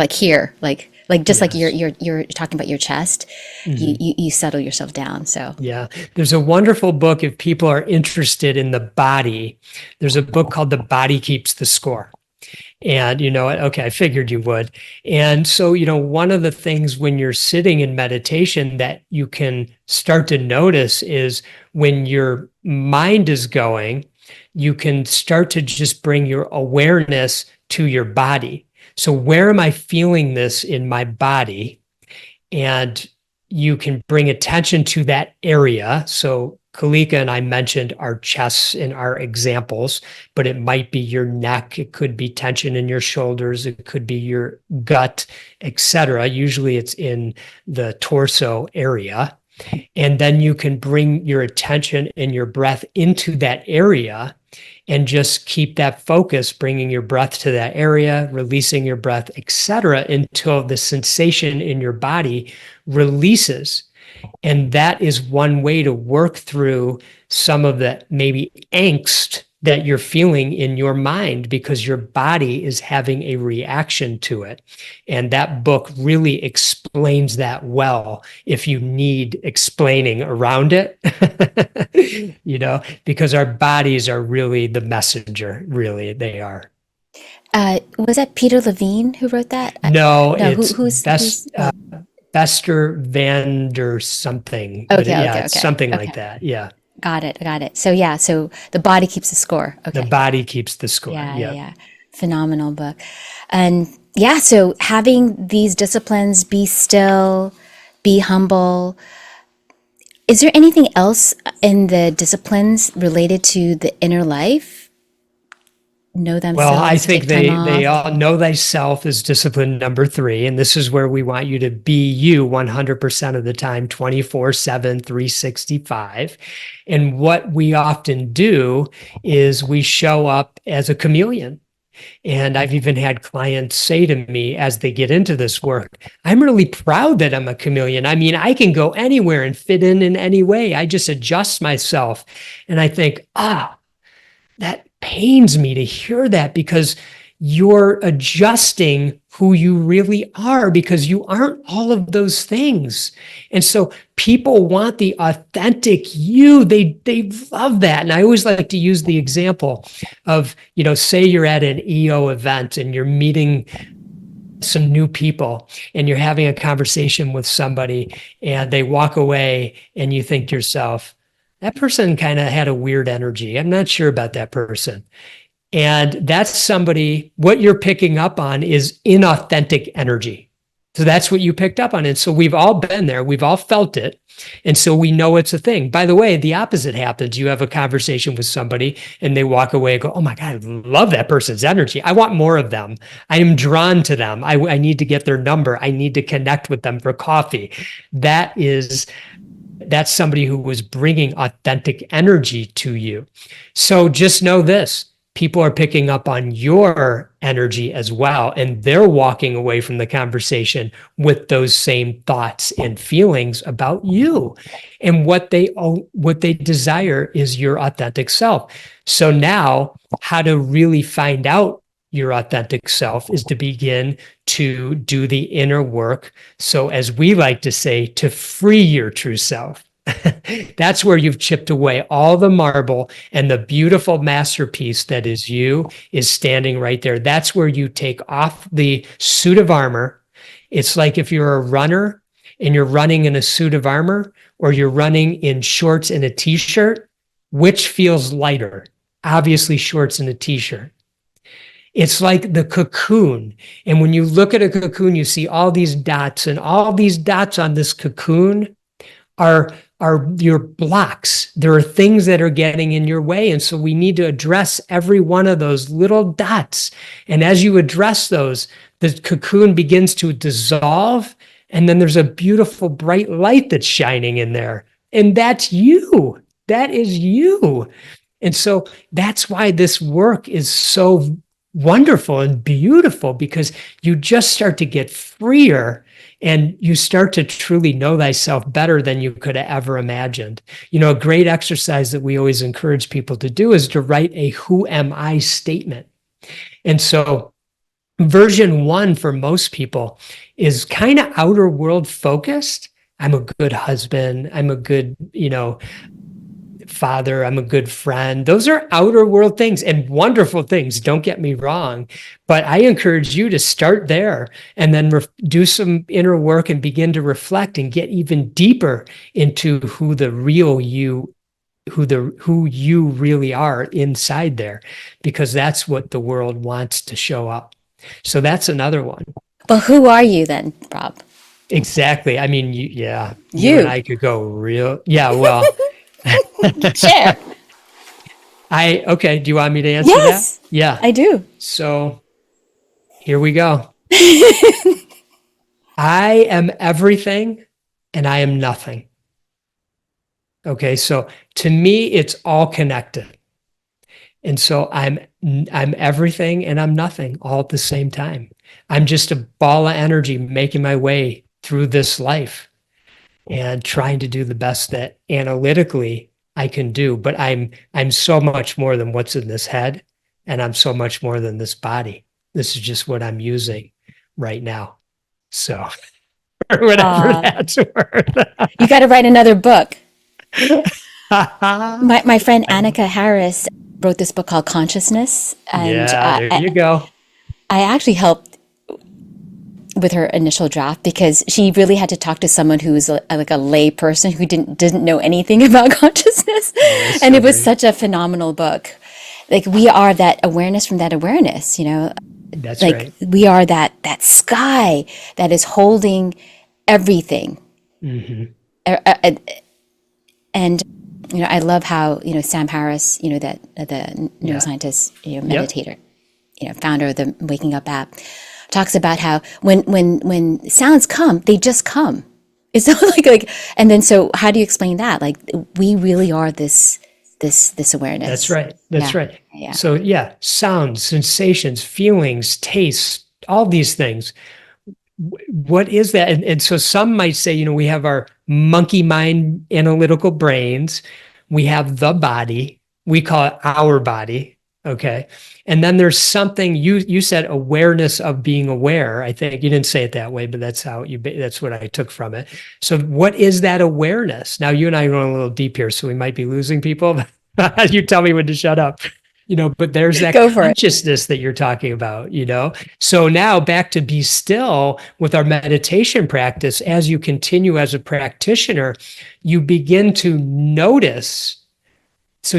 like just like Yes. you're talking about your chest. you, Mhm. you you settle yourself down. So Yeah. There's a wonderful book if people are interested in the body. There's a book called The Body Keeps the Score. And you know what? Okay, I figured you would. And so, one of the things when you're sitting in meditation that you can start to notice is when your mind is going, you can start to just bring your awareness to your body. So, where am I feeling this in my body? And you can bring attention to that area. So Kalika and I mentioned our chests in our examples, but it might be your neck, it could be tension in your shoulders, it could be your gut, etc. Usually it's in the torso area. And then you can bring your attention and your breath into that area and just keep that focus, bringing your breath to that area, releasing your breath, etc., until the sensation in your body releases. And that is one way to work through some of the maybe angst that you're feeling in your mind because your body is having a reaction to it. And that book really explains that well if you need explaining around it, because our bodies are really the messenger, really, they are. was that Peter Levine who wrote that? No, No, it's who's best Bester Vander something, but okay, yeah, okay, it's okay, something like okay. that. Yeah. Got it. So yeah, so the body keeps the score. The Okay. body keeps the score. Yeah, yeah, Yep. yeah. Phenomenal book. And yeah, so having these disciplines, be still, be humble. Is there anything else in the disciplines related to the inner life? Know Well, I themselves, think take time they off. all know thyself is discipline number 3. And this is where we want you to be you 100% of the time, 24/7, 365. And what we often do is we show up as a chameleon. And I've even had clients say to me as they get into this work, I'm really proud that I'm a chameleon. I mean, I can go anywhere and fit in any way. I just adjust myself. And I think, that pains me to hear that because you're adjusting who you really are because you aren't all of those things. And so people want the authentic you. They love that. And I always like to use the example of, say you're at an EO event and you're meeting some new people and you're having a conversation with somebody and they walk away and you think to yourself, that person kind of had a weird energy. I'm not sure about that person. And that's somebody, what you're picking up on is inauthentic energy. So that's what you picked up on. And so we've all been there. We've all felt it. And so we know it's a thing. By the way, the opposite happens. You have a conversation with somebody and they walk away and go, oh my God, I love that person's energy. I want more of them. I am drawn to them. I need to get their number. I need to connect with them for coffee. That's somebody who was bringing authentic energy to you. So just know this. People are picking up on your energy as well, and they're walking away from the conversation with those same thoughts and feelings about you. And what they desire is your authentic self. So now, how to really find out your authentic self is to begin to do the inner work. So, as we like to say, to free your true self. That's where you've chipped away all the marble and the beautiful masterpiece that is you is standing right there. That's where you take off the suit of armor. It's like if you're a runner and you're running in a suit of armor or you're running in shorts and a t-shirt, which feels lighter? Obviously, shorts and a t-shirt. It's like the cocoon. And when you look at a cocoon, you see all these dots, and all these dots on this cocoon are your blocks. There are things that are getting in your way. And so we need to address every one of those little dots. And as you address those, the cocoon begins to dissolve. And then there's a beautiful bright light that's shining in there. And that's you. That is you. And so that's why this work is so wonderful and beautiful, because you just start to get freer and you start to truly know thyself better than you could have ever imagined. You know, a great exercise that we always encourage people to do is to write a "who am I" statement. And so version 1 for most people is kind of outer world focused. I'm a good husband. I'm a good, father. I'm a good friend. Those are outer world things and wonderful things. Don't get me wrong. But I encourage you to start there and then do some inner work and begin to reflect and get even deeper into who the real you, who you really are inside there, because that's what the world wants to show up. So that's another one. Well, who are you then, Rob? Exactly. I mean, you and I could go real. Yeah, well. Share. Okay. Do you want me to answer Yes, that? Yeah, I do. So here we go. I am everything and I am nothing. Okay. So to me, it's all connected. And so I'm everything and I'm nothing all at the same time. I'm just a ball of energy making my way through this life and trying to do the best that analytically I can do. But I'm so much more than what's in this head, and I'm so much more than this body. This is just what I'm using right now. So whatever that's worth. You got to write another book. My friend Annika Harris wrote this book called Consciousness. And there you go. I actually helped with her initial draft because she really had to talk to someone who was like a lay person who didn't know anything about consciousness. And it was such a phenomenal book. Like, we are that awareness from that awareness, That's like right. we are that sky that is holding everything. Mm-hmm. And I love how Sam Harris, that the neuroscientist, meditator, founder of the Waking Up app, talks about how when sounds come, they just come. It's not like and then so how do you explain that? Like, we really are this awareness. That's right. That's right. Yeah. So sounds, sensations, feelings, tastes, all these things. What is that? And so some might say, we have our monkey mind analytical brains. We have the body. We call it our body. Okay. And then there's something you said, awareness of being aware. I think you didn't say it that way, but that's what I took from it. So what is that awareness? Now you and I are going a little deep here, so we might be losing people. You tell me when to shut up. But there's that consciousness that you're talking about, So now back to be still with our meditation practice. As you continue as a practitioner, you begin to notice. So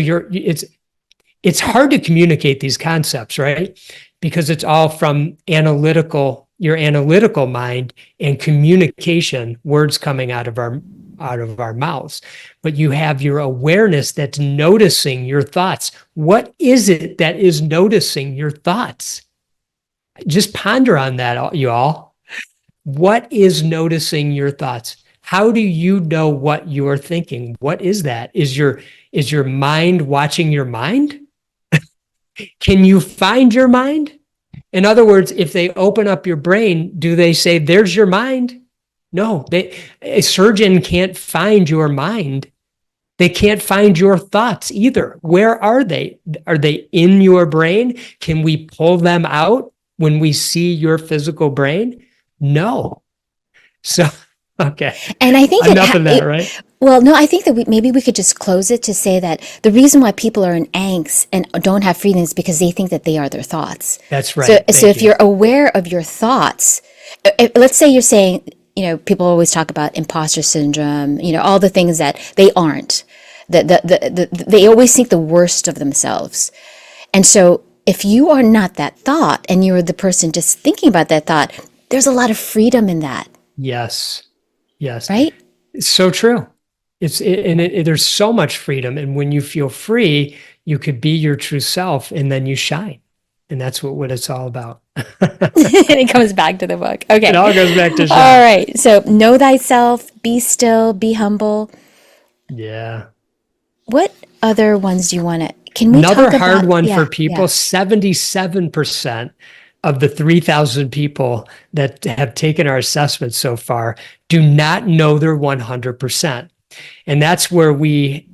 it's hard to communicate these concepts, right? Because it's all from your analytical mind and communication, words coming out of our mouths. But you have your awareness that's noticing your thoughts. What is it that is noticing your thoughts? Just ponder on that, you all. What is noticing your thoughts? How do you know what you're thinking? What is that? Is your mind watching your mind? Can you find your mind? In other words, if they open up your brain, do they say, there's your mind? No, a surgeon can't find your mind. They can't find your thoughts either. Where are they? Are they in your brain? Can we pull them out when we see your physical brain? No. So, okay. And I think enough of that, right? Well, no, I think that maybe we could just close it to say that the reason why people are in angst and don't have freedom is because they think that they are their thoughts. That's right. So if you're aware of your thoughts, let's say you're saying, people always talk about imposter syndrome, all the things that they aren't. They always think the worst of themselves. And so if you are not that thought and you're the person just thinking about that thought, there's a lot of freedom in that. Yes. Yes. Right? It's so true. There's so much freedom. And when you feel free, you could be your true self and then you shine. And that's what it's all about. And it comes back to the book. Okay. It all goes back to shine. All right. So know thyself, be still, be humble. Yeah. What other ones do you want to, can we Another talk hard about, one for people, 77% of the 3,000 people that have taken our assessment so far do not know their 100%. And that's where we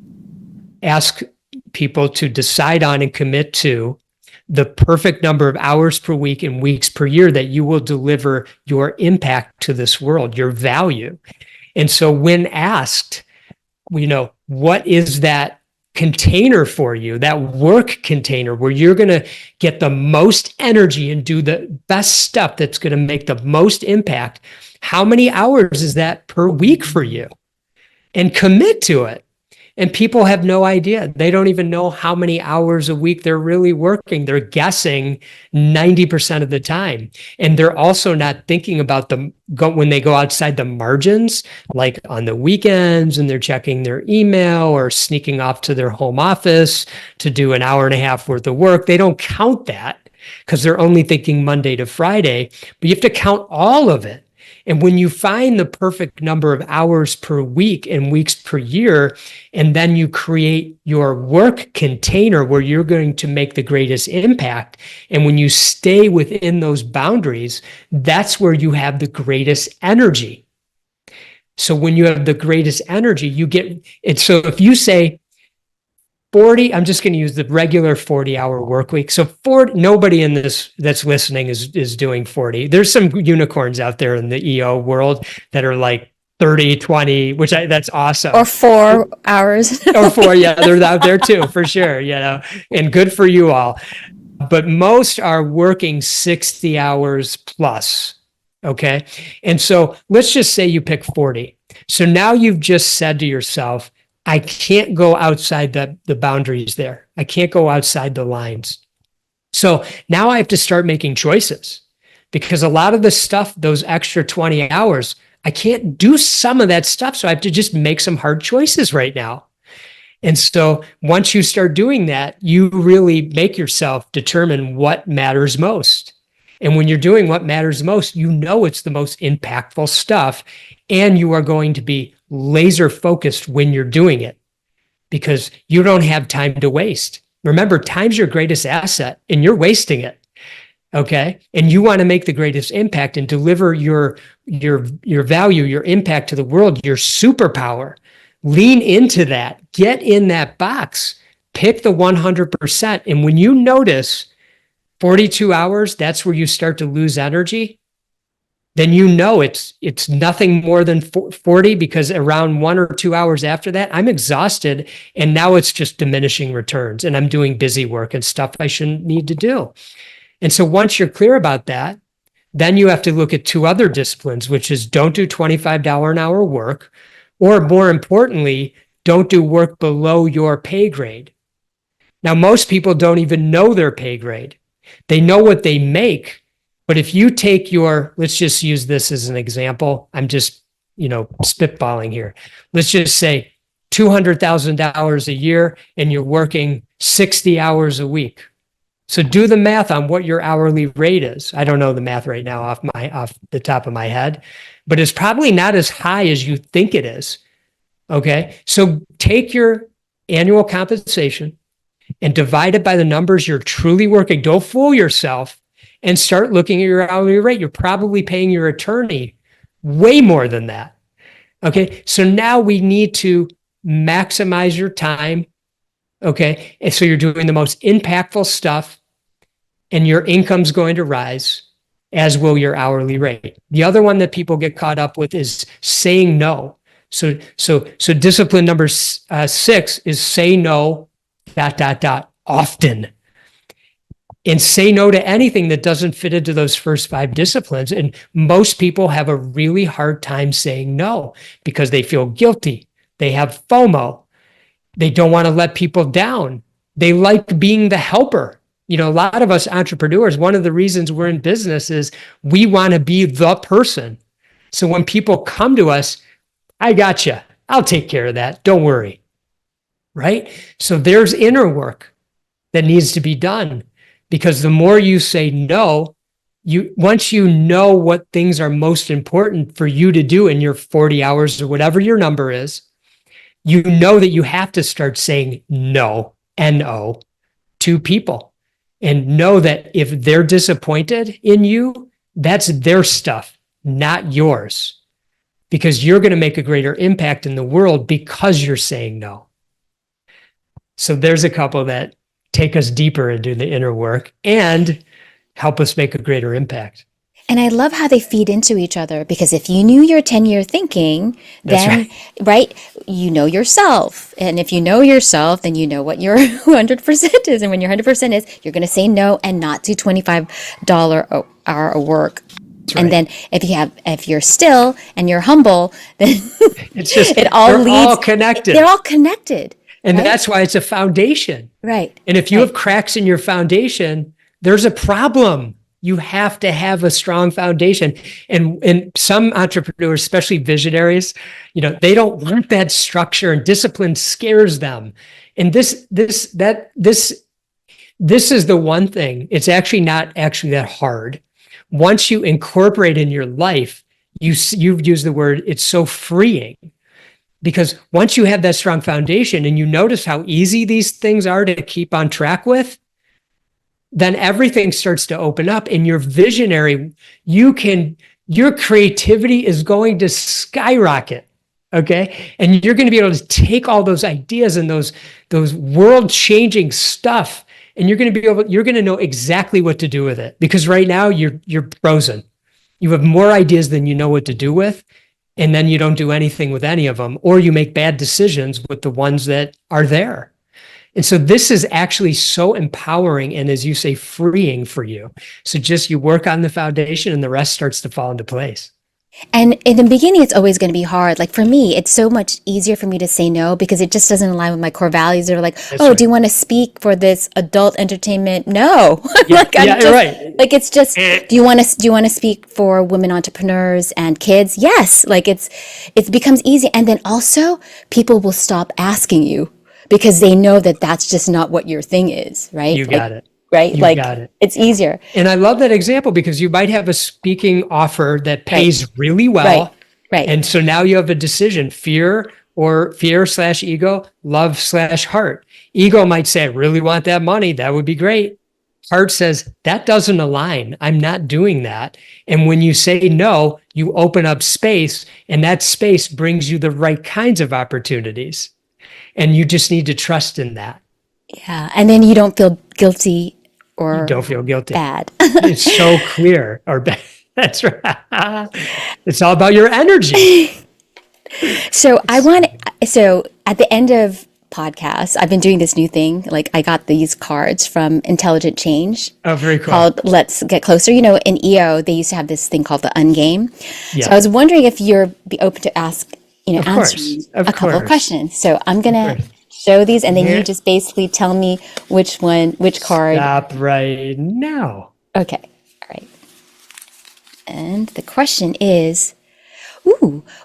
ask people to decide on and commit to the perfect number of hours per week and weeks per year that you will deliver your impact to this world, your value. And so when asked, what is that container for you, that work container where you're going to get the most energy and do the best stuff that's going to make the most impact, how many hours is that per week for you? And commit to it. And people have no idea. They don't even know how many hours a week they're really working. They're guessing 90% of the time. And they're also not thinking about when they go outside the margins, like on the weekends, and they're checking their email or sneaking off to their home office to do an hour and a half worth of work. They don't count that because they're only thinking Monday to Friday, but you have to count all of it. And when you find the perfect number of hours per week and weeks per year, and then you create your work container where you're going to make the greatest impact, and when you stay within those boundaries, that's where you have the greatest energy. So when you have the greatest energy, you get it. So if you say 40, I'm just going to use the regular 40-hour work week. So nobody in this that's listening is doing 40. There's some unicorns out there in the EO world that are like 30, 20, that's awesome. Or 4 hours. Or 4, yeah, they're out there too, for sure, and good for you all. But most are working 60 hours plus, okay? And so let's just say you pick 40. So now you've just said to yourself, I can't go outside the boundaries there. I can't go outside the lines. So now I have to start making choices because a lot of the stuff, those extra 20 hours, I can't do some of that stuff. So I have to just make some hard choices right now. And so once you start doing that, you really make yourself determine what matters most. And when you're doing what matters most, it's the most impactful stuff. And you are going to be laser focused when you're doing it because you don't have time to waste. Remember, time's your greatest asset and you're wasting it. Okay. And you want to make the greatest impact and deliver your value, your impact to the world, your superpower. Lean into that, get in that box, pick the 100%. And when you notice 42 hours, that's where you start to lose energy, then it's nothing more than 40 because around 1 or 2 hours after that, I'm exhausted. And now it's just diminishing returns and I'm doing busy work and stuff I shouldn't need to do. And so once you're clear about that, then you have to look at 2 other disciplines, which is don't do $25 an hour work, or more importantly, don't do work below your pay grade. Now, most people don't even know their pay grade. They know what they make. But if you take let's just use this as an example. I'm just, spitballing here. Let's just say $200,000 a year and you're working 60 hours a week. So do the math on what your hourly rate is. I don't know the math right now off the top of my head, but it's probably not as high as you think it is. Okay. So take your annual compensation and divide it by the numbers you're truly working. Don't fool yourself. And start looking at your hourly rate. You're probably paying your attorney way more than that. Okay. So now we need to maximize your time. Okay. And so you're doing the most impactful stuff and your income's going to rise, as will your hourly rate. The other one that people get caught up with is saying no. So discipline number 6 is say no, ... often. And say no to anything that doesn't fit into those first 5 disciplines. And most people have a really hard time saying no because they feel guilty. They have FOMO. They don't want to let people down. They like being the helper. A lot of us entrepreneurs, one of the reasons we're in business is we want to be the person. So when people come to us, I got you. I'll take care of that. Don't worry. Right? So there's inner work that needs to be done, because the more you say no, once you know what things are most important for you to do in your 40 hours or whatever your number is, you know that you have to start saying no, N-O, to people. And know that if they're disappointed in you, that's their stuff, not yours. Because you're going to make a greater impact in the world because you're saying no. So there's a couple that take us deeper into the inner work and help us make a greater impact. And I love how they feed into each other, because if you knew your 10-year thinking, then, right, you know yourself. And if you know yourself, then you know what your 100% is. And when your 100% is, you're going to say no and not do $25 an hour of work. Right. And then if you're still and you're humble, then it's just, it all they're leads. all connected. They're all connected. And right? That's why it's a foundation. Right. And if you have cracks in your foundation, there's a problem. You have to have a strong foundation. And some entrepreneurs, especially visionaries, they don't want that structure, and discipline scares them. And this is the one thing. It's actually not actually that hard. Once you incorporate in your life, you've used the word, it's so freeing. Because once you have that strong foundation and you notice how easy these things are to keep on track with, then everything starts to open up, and you're visionary. Your creativity is going to skyrocket. Okay. And you're going to be able to take all those ideas and those world changing stuff, and you're going to know exactly what to do with it. Because right now you're frozen. You have more ideas than you know what to do with. And then you don't do anything with any of them, or you make bad decisions with the ones that are there. And so this is actually so empowering and, as you say, freeing for you. So just you work on the foundation and the rest starts to fall into place. And in the beginning, it's always going to be hard. Like for me, it's so much easier for me to say no because it just doesn't align with my core values. They're like, That's right. Do you want to speak for this adult entertainment? No. Right. Like it's just, do you want to speak for women entrepreneurs and kids? Yes. Like it becomes easy. And then also people will stop asking you because they know that that's just not what your thing is, right? You got it. Right? Got it. It's easier. And I love that example because you might have a speaking offer that pays really well. Right. And so now you have a decision, fear/ego, love/heart. Ego might say, I really want that money. That would be great. Heart says, that doesn't align. I'm not doing that. And when you say no, you open up space, and that space brings you the right kinds of opportunities. And you just need to trust in that. Yeah. And then you don't feel guilty or you don't feel guilty. Bad. It's so clear. Or bad. That's right. It's all about your energy. So at the end of podcasts, I've been doing this new thing. Like I got these cards from Intelligent Change. Oh, very cool. Called Let's Get Closer. In EO, they used to have this thing called the Ungame. Yeah. So I was wondering if you'd be open to answering a couple of questions. So I'm going to show these, and then you just basically tell me which card. Stop right now. Okay. All right. And the question is,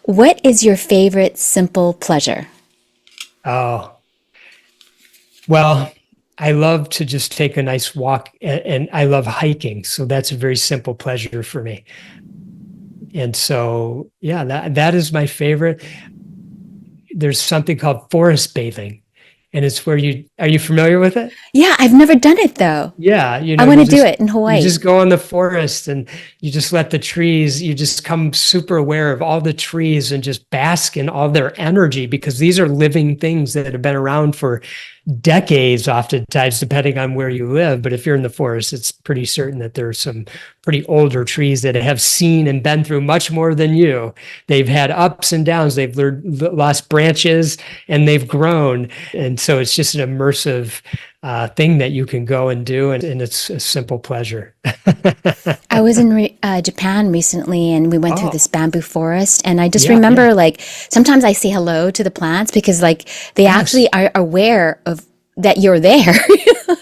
what is your favorite simple pleasure? Oh, well, I love to just take a nice walk, and I love hiking. So that's a very simple pleasure for me. And so, that is my favorite. There's something called forest bathing. And it's where are you familiar with it? Yeah, I've never done it though. Yeah. I want to do it in Hawaii. You just go in the forest and you just let the trees, you just come super aware of all the trees and just bask in all their energy, because these are living things that have been around for decades, oftentimes, depending on where you live. But if you're in the forest, it's pretty certain that there are some pretty older trees that have seen and been through much more than you. They've had ups and downs. They've lost branches and they've grown. And so it's just an immersive thing that you can go and do. And it's a simple pleasure. I was in Japan recently, and we went through this bamboo forest. And I just remember, sometimes I say hello to the plants because, they actually are aware of that you're there.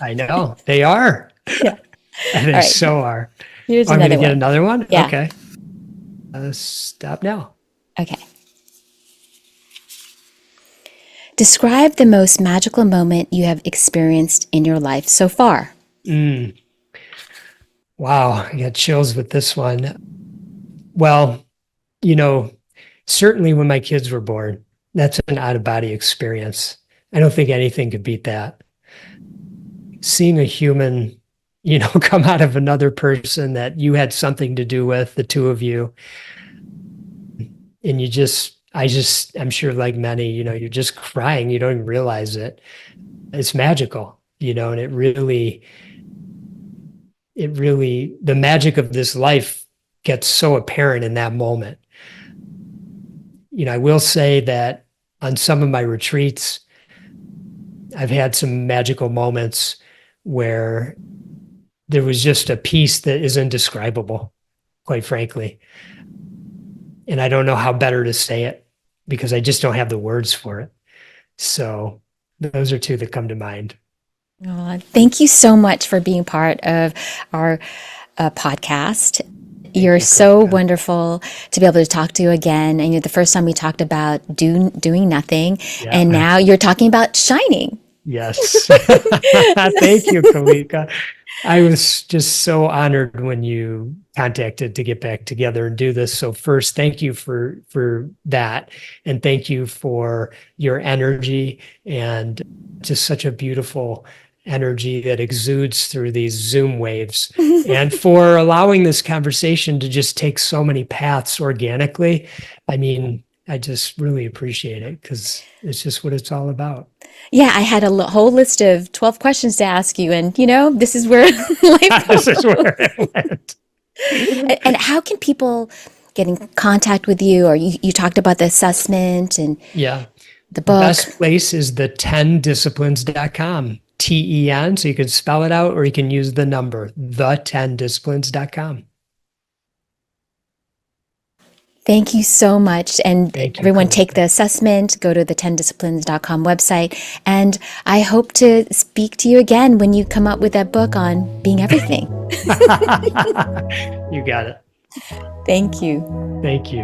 I know they are. Yeah. They All right. so are. Here's I'm going to another get one. another one. Yeah. Okay. Stop now. Okay. Describe the most magical moment you have experienced in your life so far. Wow. I got chills with this one. Well, certainly when my kids were born, that's an out of body experience. I don't think anything could beat that. Seeing a human, come out of another person that you had something to do with, the two of you. And I'm sure like many, you're just crying. You don't even realize it. It's magical, and it really, the magic of this life gets so apparent in that moment. I will say that on some of my retreats, I've had some magical moments where there was just a peace that is indescribable, quite frankly. And I don't know how better to say it because I just don't have the words for it. So those are two that come to mind. Thank you so much for being part of our podcast. You're so wonderful to be able to talk to you again. And the first time we talked about doing nothing, and now you're talking about shining. Yes. Thank you, Kalika. I was just so honored when you contacted to get back together and do this. So first, thank you for that. And thank you for your energy and just such a beautiful energy that exudes through these Zoom waves and for allowing this conversation to just take so many paths organically. I mean, I just really appreciate it because it's just what it's all about. Yeah, I had a whole list of 12 questions to ask you, and this is where life goes. This is where it went. And how can people get in contact with you? Or you talked about the assessment and the book. Best place is the 10disciplines.com, TEN, so you can spell it out or you can use the number, the10disciplines.com. Thank you so much. And everyone take the Kalika. assessment, go to the 10disciplines.com website. And I hope to speak to you again when you come up with that book on being everything. You got it. Thank you. Thank you.